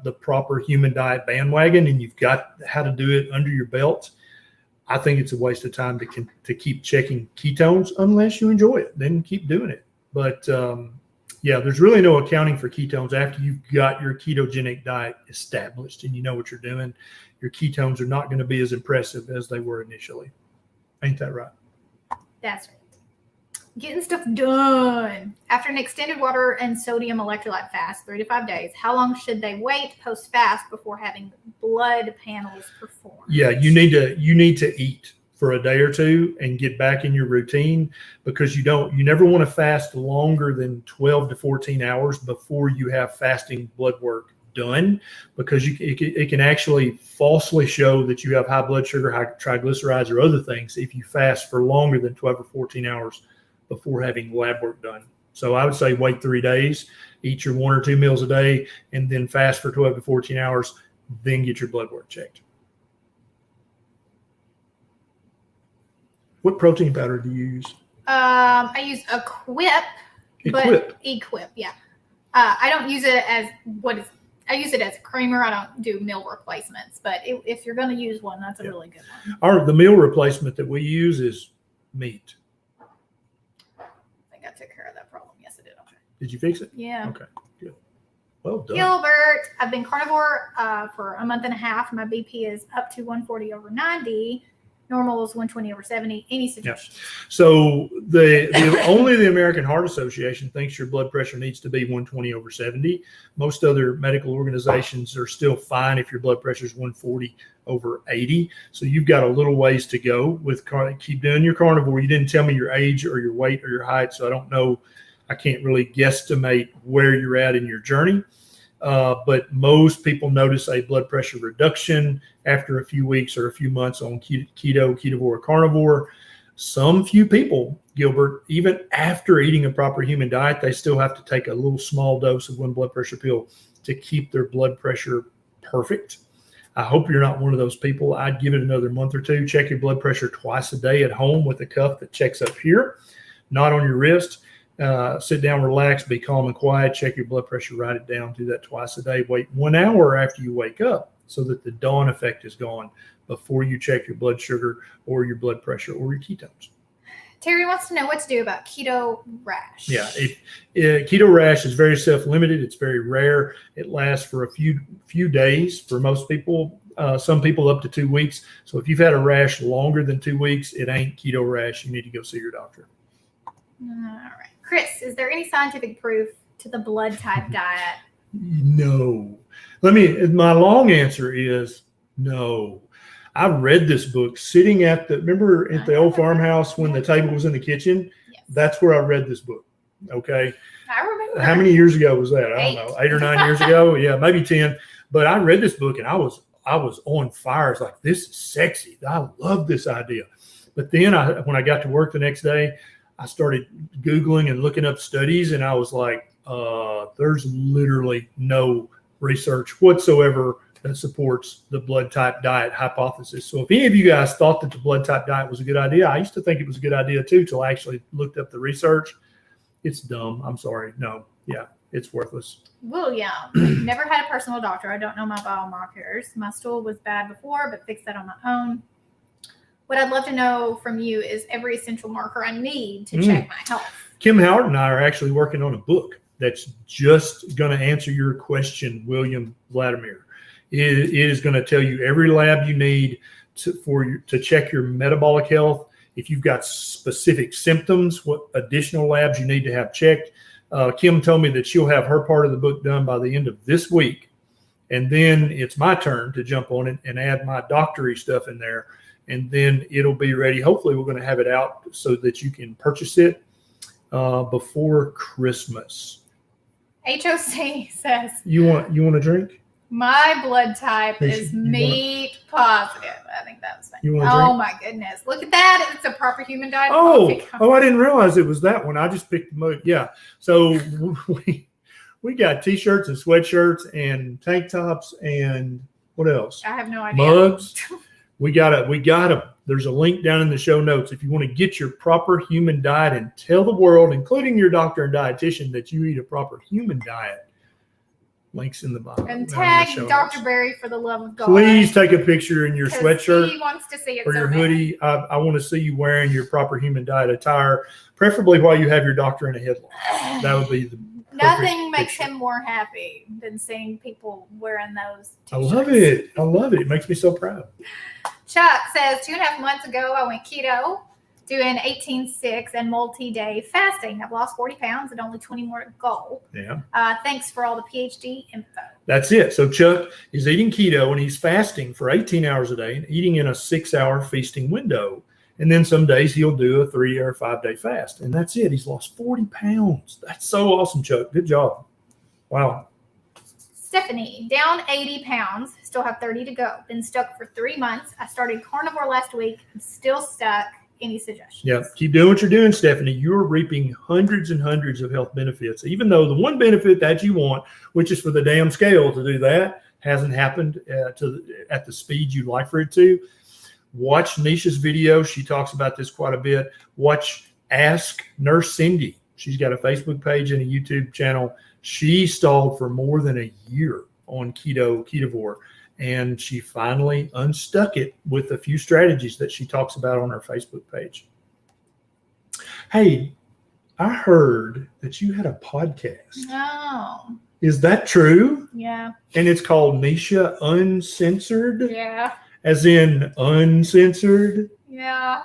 the proper human diet bandwagon and you've got how to do it under your belt, I think it's a waste of time to keep checking ketones unless you enjoy it. Then keep doing it. But Yeah, there's really no accounting for ketones after you've got your ketogenic diet established and you know what you're doing. Your ketones are not going to be as impressive as they were initially. Ain't that right? That's right. Getting stuff done. After an extended water and sodium electrolyte fast, 3 to 5 days, how long should they wait post-fast before having blood panels performed? Yeah, you need to eat for a day or two and get back in your routine, because you never want to fast longer than 12 to 14 hours before you have fasting blood work done, because it can actually falsely show that you have high blood sugar, high triglycerides, or other things if you fast for longer than 12 or 14 hours before having lab work done. So I would say wait 3 days, eat your 1 or 2 meals a day, and then fast for 12 to 14 hours, then get your blood work checked. What protein powder do you use? I use Equip. Yeah. I don't use it as I use it as a creamer. I don't do meal replacements, but if you're going to use one, that's a really good one. The meal replacement that we use is meat. I think I took care of that problem. Yes, I did. Okay. Did you fix it? Yeah. Okay, good. Well done. Gilbert, I've been carnivore for a month and a half. My BP is up to 140 over 90. Normal is 120 over 70. Any suggestions? Yeah. So only the American Heart Association thinks your blood pressure needs to be 120 over 70. Most other medical organizations are still fine if your blood pressure is 140 over 80. So you've got a little ways to go with keep doing your carnivore. You didn't tell me your age or your weight or your height, so I don't know. I can't really guesstimate where you're at in your journey. But most people notice a blood pressure reduction after a few weeks or a few months on keto, ketovore, carnivore. Some few people, Gilbert, even after eating a proper human diet, they still have to take a little small dose of one blood pressure pill to keep their blood pressure perfect. I hope you're not one of those people. I'd give it another month or two. Check your blood pressure twice a day at home with a cuff that checks up here, not on your wrist. Sit down, relax, be calm and quiet, check your blood pressure, write it down, do that twice a day. Wait 1 hour after you wake up so that the dawn effect is gone before you check your blood sugar or your blood pressure or your ketones. Terry wants to know what to do about keto rash. Yeah, keto rash is very self-limited. It's very rare. It lasts for a few days for most people, some people up to 2 weeks. So if you've had a rash longer than 2 weeks, it ain't keto rash. You need to go see your doctor. All right. Chris, is there any scientific proof to the blood type diet? No. My long answer is no. I read this book sitting remember at the old farmhouse when the table was in the kitchen? Yes. That's where I read this book. Okay. I remember. How many years ago was that? I don't know. 8 or 9 years ago. Yeah, maybe 10. But I read this book and I was on fire. It's like, this is sexy. I love this idea. But then when I got to work the next day, I started Googling and looking up studies, and I was like, there's literally no research whatsoever that supports the blood type diet hypothesis. So if any of you guys thought that the blood type diet was a good idea, I used to think it was a good idea too, till I actually looked up the research. It's dumb. I'm sorry. No. Yeah, it's worthless. Well, yeah. Never had a personal doctor. I don't know my biomarkers. My stool was bad before, but fixed that on my own. What I'd love to know from you is every essential marker I need to check my health. Kim Howard and I are actually working on a book that's just going to answer your question, William Vladimir. It is going to tell you every lab you need to check your metabolic health. If you've got specific symptoms, what additional labs you need to have checked. Kim told me that she'll have her part of the book done by the end of this week. And then it's my turn to jump on it and add my doctory stuff in there. And then it'll be ready. Hopefully we're going to have it out so that you can purchase it before Christmas. HOC says, you want a drink? My blood type is meat positive. I think that was funny. Oh my goodness. Look at that. It's a proper human diet. Oh, I didn't realize it was that one. I just picked them up. Yeah. So we got t-shirts and sweatshirts and tank tops and what else? I have no idea. Mugs. We got them. There's a link down in the show notes. If you want to get your proper human diet and tell the world, including your doctor and dietitian, that you eat a proper human diet, links in the bottom. And tag Dr. Berry for the love of God. Please take a picture in your sweatshirt he wants to see it or your hoodie. I want to see you wearing your proper human diet attire, preferably while you have your doctor in a headlock. That would be Nothing makes him more happy than seeing people wearing those t-shirts. I love it. I love it. It makes me so proud. Chuck says 2.5 months ago, I went keto, doing 18-6 and multi-day fasting. I've lost 40 pounds and only 20 more to go. Yeah. Thanks for all the PhD info. That's it. So Chuck is eating keto and he's fasting for 18 hours a day and eating in a 6-hour feasting window. And then some days he'll do a 3 or 5 day fast. And that's it. He's lost 40 pounds. That's so awesome, Chuck. Good job. Wow. Stephanie, down 80 pounds, still have 30 to go. Been stuck for 3 months. I started carnivore last week. I'm still stuck. Any suggestions? Yeah, keep doing what you're doing, Stephanie. You're reaping hundreds and hundreds of health benefits, even though the one benefit that you want, which is for the damn scale to do that, hasn't happened at the speed you'd like for it to. Watch Neisha's video. She talks about this quite a bit. Watch Ask Nurse Cindy. She's got a Facebook page and a YouTube channel. She stalled for more than a year on Ketovore. And she finally unstuck it with a few strategies that she talks about on her Facebook page. Hey, I heard that you had a podcast. No. Is that true? Yeah. And it's called Neisha Uncensored? Yeah. As in uncensored? Yeah.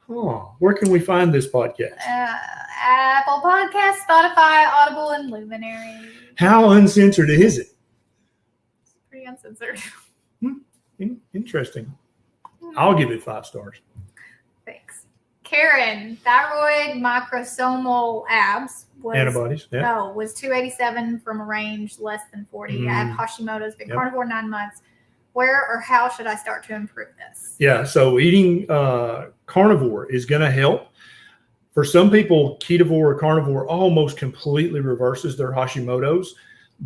Huh. Where can we find this podcast? Apple Podcasts, Spotify, Audible, and Luminary. How uncensored is it? Pretty uncensored. Interesting. I'll give it 5 stars. Thanks. Karen, Thyroid Microsomal Abs was Antibodies. Yeah. was 287 from a range less than 40. I have Hashimoto's, been carnivore 9 months. Where or how should I start to improve this? Yeah, so eating carnivore is going to help. For some people, Ketovore or carnivore almost completely reverses their Hashimoto's.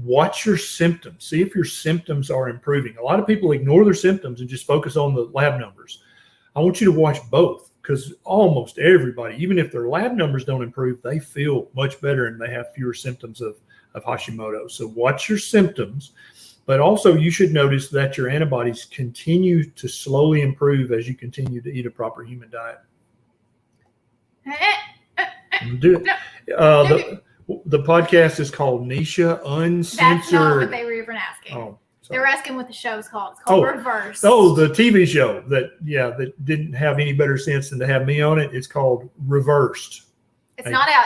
Watch your symptoms. See if your symptoms are improving. A lot of people ignore their symptoms and just focus on the lab numbers. I want you to watch both because almost everybody, even if their lab numbers don't improve, they feel much better and they have fewer symptoms of Hashimoto. So watch your symptoms, but also you should notice that your antibodies continue to slowly improve as you continue to eat a proper human diet. Do it. The podcast is called Neisha Uncensored. That's not what they were even asking. Oh, they were asking what the show's called. It's called Reverse. Oh, the TV show that didn't have any better sense than to have me on it. It's called Reversed. It's not out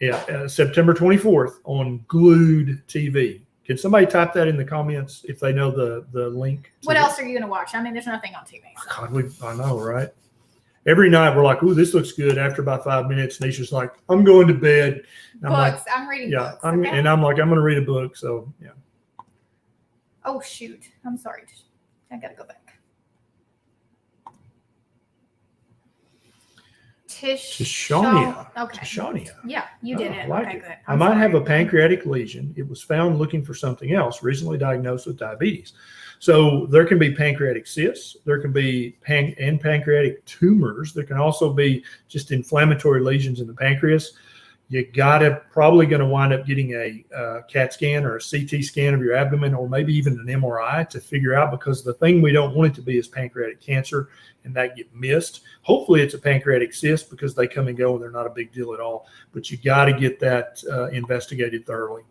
yet. Yeah, September 24th on Glued TV. Can somebody type that in the comments if they know the link? What else are you going to watch? I mean, there's nothing on TV. So. God, I know, right? Every night we're like, "Ooh, this looks good." After about 5 minutes, Neisha's like, "I'm going to bed." And I'm reading books. And I'm like, "I'm going to read a book." So yeah. Oh shoot! I'm sorry. I gotta go back. Tishania. Okay. Tishania. Yeah, you did it. Like okay, it. good. I might have a pancreatic lesion. It was found looking for something else. Recently diagnosed with diabetes. So there can be pancreatic cysts. There can be pancreatic tumors. There can also be just inflammatory lesions in the pancreas. You probably going to wind up getting a CAT scan or a CT scan of your abdomen, or maybe even an MRI to figure out, because the thing we don't want it to be is pancreatic cancer, and that get missed. Hopefully it's a pancreatic cyst because they come and go and they're not a big deal at all. But you got to get that investigated thoroughly.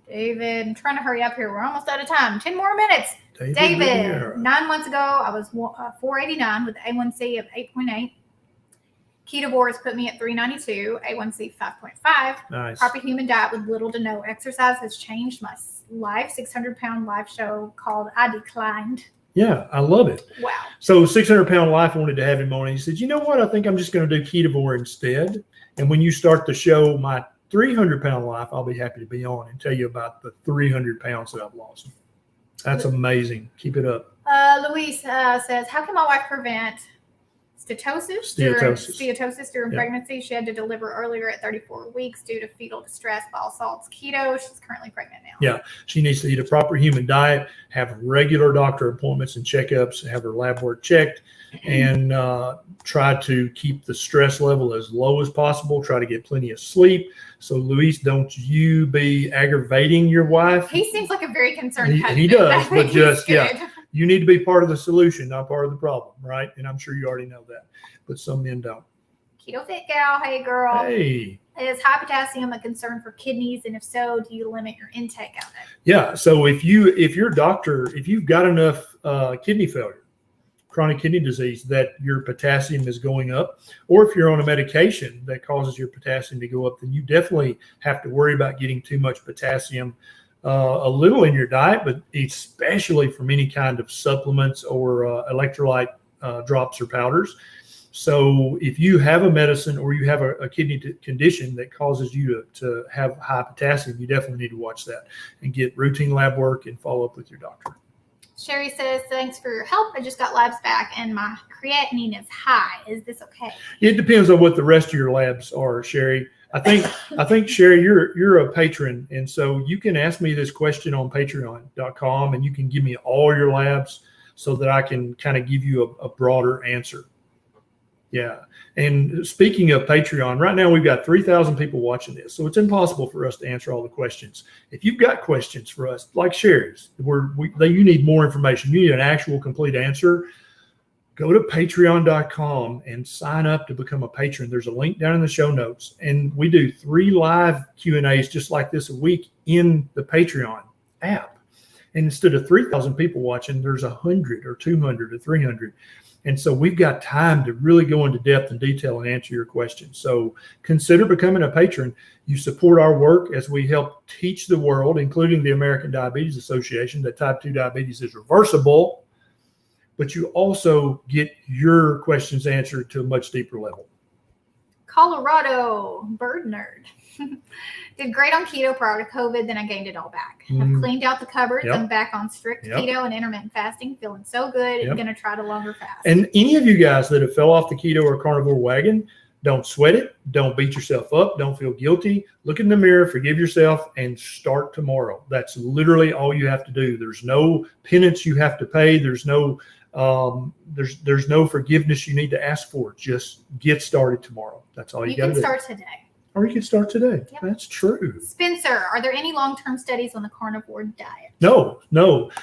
David, I'm trying to hurry up here. We're almost out of time. 10 more minutes. David, 9 months ago, I was 489 with an A1C of 8.8. Ketovore has put me at 392, A1C 5.5. Nice. Proper human diet with little to no exercise has changed my life. 600-pound life show called I Declined. Yeah, I love it. Wow. So 600-pound life wanted to have him on. He said, "You know what? I think I'm just going to do Ketovore instead. And when you start the show, my 300-pound life, I'll be happy to be on and tell you about the 300 pounds that I've lost." That's amazing. Keep it up. Luis says, how can my wife prevent steatosis during pregnancy? She had to deliver earlier at 34 weeks due to fetal distress, bile salts, keto. She's currently pregnant now. Yeah, she needs to eat a proper human diet, have regular doctor appointments and checkups, have her lab work checked, and try to keep the stress level as low as possible. Try to get plenty of sleep. So, Luis, don't you be aggravating your wife. He seems like a very concerned husband. He does, but you need to be part of the solution, not part of the problem, right? And I'm sure you already know that, but some men don't. Keto Fit Gal, hey girl. Hey. Is high potassium a concern for kidneys? And if so, do you limit your intake of it? Yeah. So if you've got enough kidney failure, chronic kidney disease, that your potassium is going up, or if you're on a medication that causes your potassium to go up, then you definitely have to worry about getting too much potassium a little in your diet, but especially from any kind of supplements or electrolyte drops or powders. So if you have a medicine or you have a kidney condition that causes you to have high potassium, you definitely need to watch that and get routine lab work and follow up with your doctor. Sherry says, thanks for your help. I just got labs back and my creatinine is high. Is this okay? It depends on what the rest of your labs are, Sherry. I think Sherry, you're a patron, and so you can ask me this question on patreon.com, and you can give me all your labs so that I can kind of give you a broader answer. Yeah. And speaking of Patreon, right now we've got 3,000 people watching this, so it's impossible for us to answer all the questions. If you've got questions for us, like Sherry's, you need more information, you need an actual complete answer, go to patreon.com and sign up to become a patron. There's a link down in the show notes, and we do 3 live Q&As just like this a week in the Patreon app. And instead of 3,000 people watching, there's 100 or 200 or 300. And so we've got time to really go into depth and detail and answer your questions. So consider becoming a patron. You support our work as we help teach the world, including the American Diabetes Association, that type 2 diabetes is reversible, but you also get your questions answered to a much deeper level. Colorado bird nerd. Did great on keto prior to COVID, then I gained it all back. I've cleaned out the cupboards. Yep. I'm back on strict keto and intermittent fasting, feeling so good. Yep. I'm going to try to longer fast. And any of you guys that have fell off the keto or carnivore wagon, don't sweat it. Don't beat yourself up. Don't feel guilty. Look in the mirror, forgive yourself, and start tomorrow. That's literally all you have to do. There's no penance you have to pay. There's no forgiveness you need to ask for. Just get started tomorrow. That's all you got to do. You can start today. Or you can start today. Yep. That's true. Spencer, are there any long-term studies on the carnivore diet? No.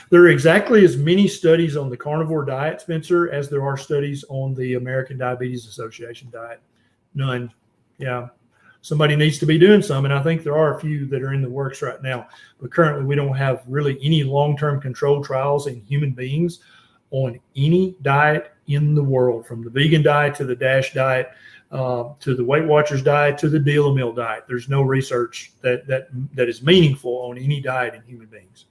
There are exactly as many studies on the carnivore diet, Spencer, as there are studies on the American Diabetes Association diet. None. Yeah. Somebody needs to be doing some, and I think there are a few that are in the works right now. But currently, we don't have really any long-term controlled trials in human beings on any diet in the world, from the vegan diet to the DASH diet, to the Weight Watchers diet, to the Deal a Meal diet. There's no research that is meaningful on any diet in human beings.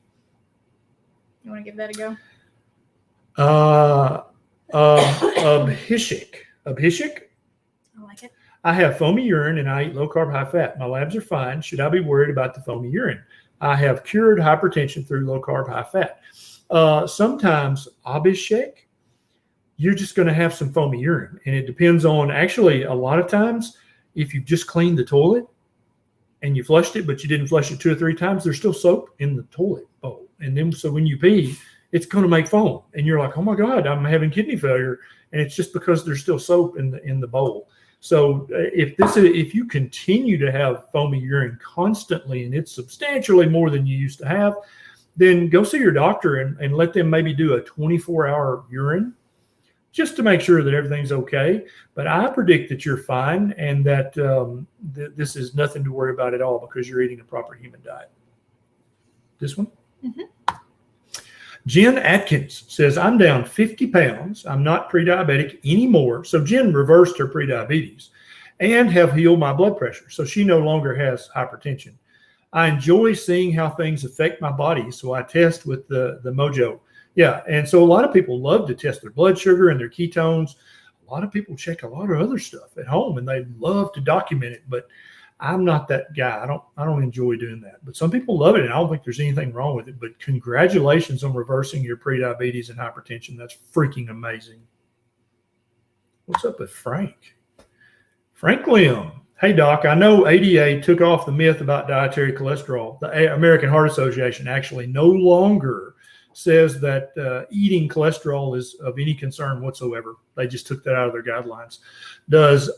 You want to give that a go? Abhishek. I like it. I have foamy urine and I eat low carb, high fat. My labs are fine. Should I be worried about the foamy urine? I have cured hypertension through low carb, high fat. Sometimes, Abhishek, you're just going to have some foamy urine. And it depends on, actually, a lot of times, if you've just cleaned the toilet and you flushed it, but you didn't flush it 2 or 3 times, there's still soap in the toilet bowl. And then, so when you pee, it's going to make foam. And you're like, oh my God, I'm having kidney failure. And it's just because there's still soap in the bowl. So if you continue to have foamy urine constantly, and it's substantially more than you used to have, then go see your doctor and let them maybe do a 24-hour urine, just to make sure that everything's okay. But I predict that you're fine, and that this is nothing to worry about at all, because you're eating a proper human diet. This one? Mm-hmm. Jen Atkins says, I'm down 50 pounds. I'm not pre-diabetic anymore. So Jen reversed her pre-diabetes and have healed my blood pressure. So she no longer has hypertension. I enjoy seeing how things affect my body, so I test with the Mojo. Yeah, and so a lot of people love to test their blood sugar and their ketones. A lot of people check a lot of other stuff at home, and they love to document it, but I'm not that guy. I don't enjoy doing that. But some people love it, and I don't think there's anything wrong with it. But congratulations on reversing your prediabetes and hypertension. That's freaking amazing. What's up with Frank? Frank Lim. Hey, Doc, I know ADA took off the myth about dietary cholesterol. The American Heart Association actually no longer says that eating cholesterol is of any concern whatsoever. They just took that out of their guidelines. Does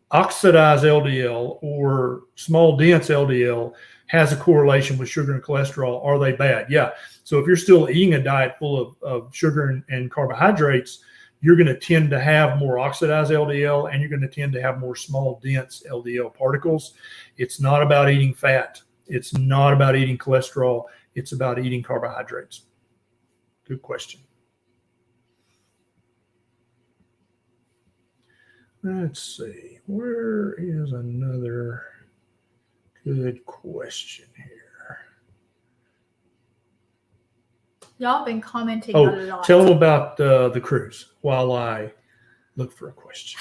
oxidized LDL or small dense LDL has a correlation with sugar and cholesterol? Are they bad? Yeah. So if you're still eating a diet full of sugar and carbohydrates, you're going to tend to have more oxidized LDL, and you're going to tend to have more small, dense LDL particles. It's not about eating fat. It's not about eating cholesterol. It's about eating carbohydrates. Good question. Let's see. Where is another good question here? Y'all been commenting a lot. Tell them about the cruise while I look for a question.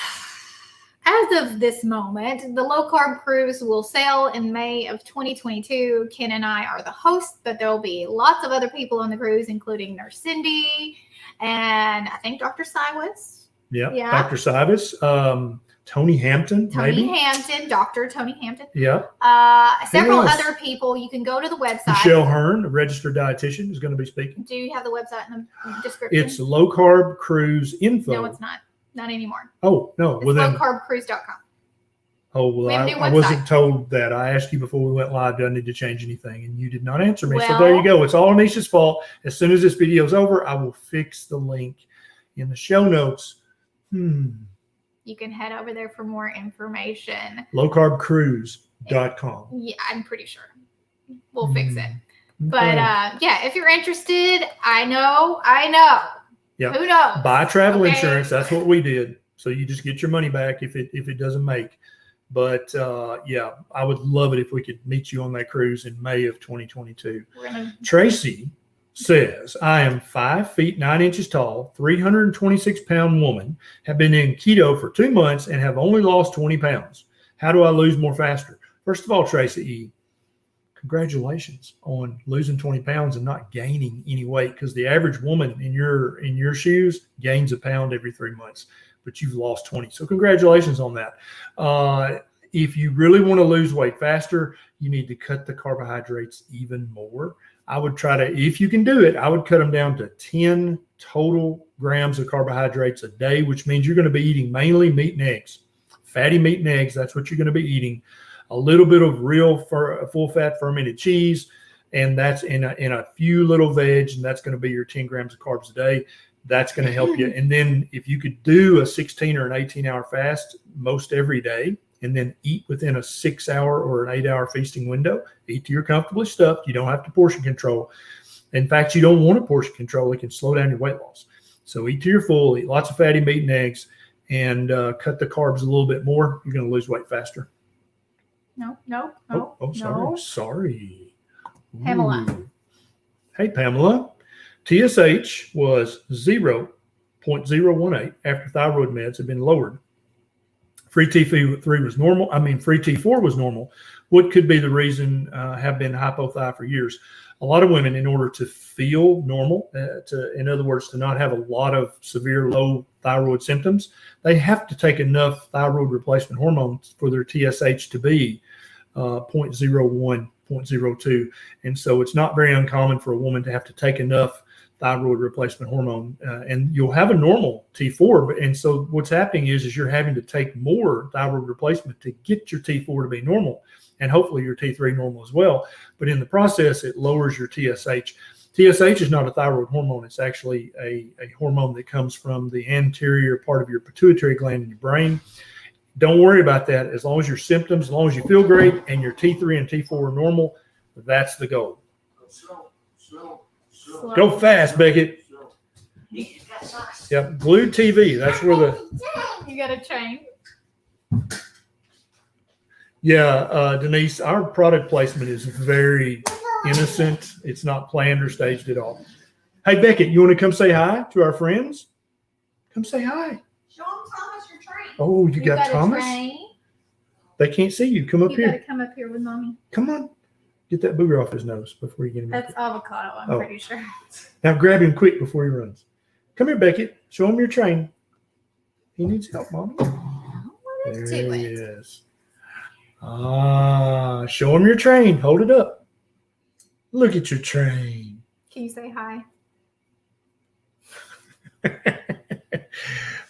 As of this moment, the low-carb cruise will sail in May of 2022. Ken and I are the hosts, but there will be lots of other people on the cruise, including Nurse Cindy and I think Dr. Siwas. Yeah. Dr. Siwas, Tony Hampton, Dr. Tony Hampton. Yeah. Several other people. You can go to the website. Michelle Hearn, a registered dietitian, is going to be speaking. Do you have the website in the description? It's Low Carb Cruise Info. No, it's not. Not anymore. Oh, no. It's lowcarbcruise.com. Oh, well, I wasn't told that. I asked you before we went live, do I need to change anything? And you did not answer me. So there you go. It's all Neisha's fault. As soon as this video is over, I will fix the link in the show notes. You can head over there for more information. Lowcarbcruise.com. Yeah, I'm pretty sure. We'll fix it. But if you're interested, I know. Yeah. Who knows? Buy travel insurance. That's what we did. So you just get your money back if it doesn't make. But I would love it if we could meet you on that cruise in May of 2022. Tracy says, I am 5 feet 9 inches tall, 326-pound woman, have been in keto for 2 months and have only lost 20 pounds. How do I lose more faster? First of all, Tracy, congratulations on losing 20 pounds and not gaining any weight, because the average woman in your shoes gains a pound every 3 months, but you've lost 20. So congratulations on that. If you really want to lose weight faster, you need to cut the carbohydrates even more. I would try to, if you can do it, I would cut them down to 10 total grams of carbohydrates a day, which means you're going to be eating mainly meat and eggs. Fatty meat and eggs, that's what you're going to be eating. A little bit of real full-fat fermented cheese, and that's in a few little veg, and that's going to be your 10 grams of carbs a day. That's going to help you. And then if you could do a 16 or an 18-hour fast most every day, and then eat within a 6-hour or an 8-hour feasting window, eat till you're comfortably stuffed. You don't have to portion control. In fact, you don't want to portion control. It can slow down your weight loss. So eat till you're full, eat lots of fatty meat and eggs, and cut the carbs a little bit more. You're going to lose weight faster. No. Sorry. Pamela. Ooh. Hey, Pamela. TSH was 0.018 after thyroid meds had been lowered. Free T3 was normal. Free T4 was normal. What could be the reason? Have been hypothyroid for years. A lot of women, in order to feel normal, in other words, to not have a lot of severe low thyroid symptoms, they have to take enough thyroid replacement hormones for their TSH to be 0.01, 0.02. And so it's not very uncommon for a woman to have to take enough thyroid replacement hormone, and you'll have a normal T4. And so what's happening is you're having to take more thyroid replacement to get your T4 to be normal, and hopefully your T3 normal as well. But in the process, it lowers your TSH. TSH is not a thyroid hormone. It's actually a hormone that comes from the anterior part of your pituitary gland in your brain. Don't worry about that. As long as your symptoms, as long as you feel great and your T3 and T4 are normal, that's the goal. Go fast, Beckett. Yep, glued TV. That's where you got a chain. Yeah, Denise, our product placement is very innocent. It's not planned or staged at all. Hey, Beckett, you want to come say hi to our friends? Come say hi. Show them Thomas your train. Oh, you got Thomas? They can't see you. Come up here. You got to come up here with Mommy. Come on. Get that booger off his nose before you get him. That's avocado, I'm pretty sure. Now grab him quick before he runs. Come here, Beckett. Show him your train. He needs help, Mommy. There he is. Show him your train. Hold it up. Look at your train. Can you say hi?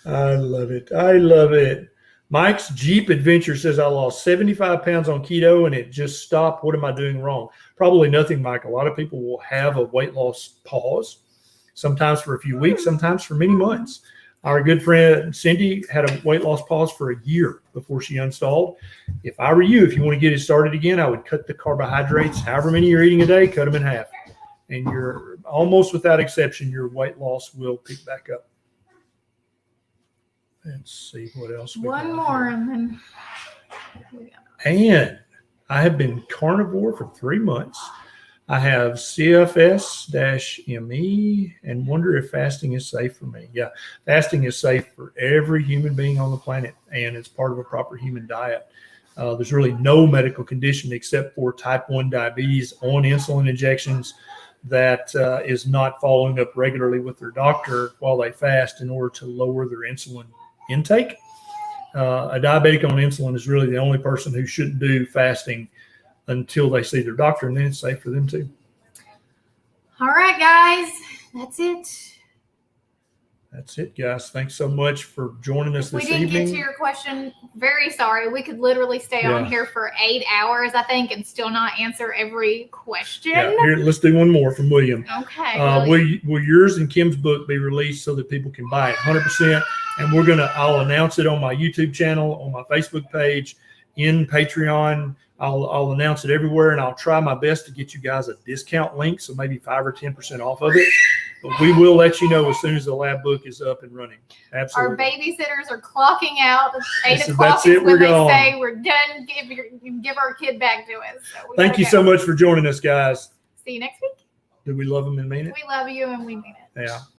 I love it. I love it. Mike's Jeep Adventure says, I lost 75 pounds on keto and it just stopped. What am I doing wrong? Probably nothing, Mike. A lot of people will have a weight loss pause, sometimes for a few weeks, sometimes for many months. Our good friend Cindy had a weight loss pause for a year before she installed. If I were you, if you want to get it started again, I would cut the carbohydrates, however many you're eating a day, cut them in half. And you're almost without exception, your weight loss will pick back up. Let's see what else. One more and then. And I have been carnivore for 3 months. I have CFS-ME and wonder if fasting is safe for me. Yeah, fasting is safe for every human being on the planet, and it's part of a proper human diet. There's really no medical condition except for type 1 diabetes on insulin injections that is not following up regularly with their doctor while they fast in order to lower their insulin intake. A diabetic on insulin is really the only person who shouldn't do fasting until they see their doctor, and then it's safe for them too. All right, guys, that's it. That's it, guys. Thanks so much for joining us this evening. We didn't get to your question. Very sorry. We could literally stay on here for 8 hours, I think, and still not answer every question. Yeah, here, let's do one more from William. Okay. Will yours and Kim's book be released so that people can buy it 100%? And I'll announce it on my YouTube channel, on my Facebook page, in Patreon. I'll announce it everywhere, and I'll try my best to get you guys a discount link, so maybe 5 or 10% off of it. But we will let you know as soon as the lab book is up and running. Absolutely. Our babysitters are clocking out. It's 8 o'clock. That's it. When We're gone. They say we're done. Give our kid back to us. So thank you so much for joining us, guys. See you next week. Do we love them and mean it? We love you and we mean it. Yeah.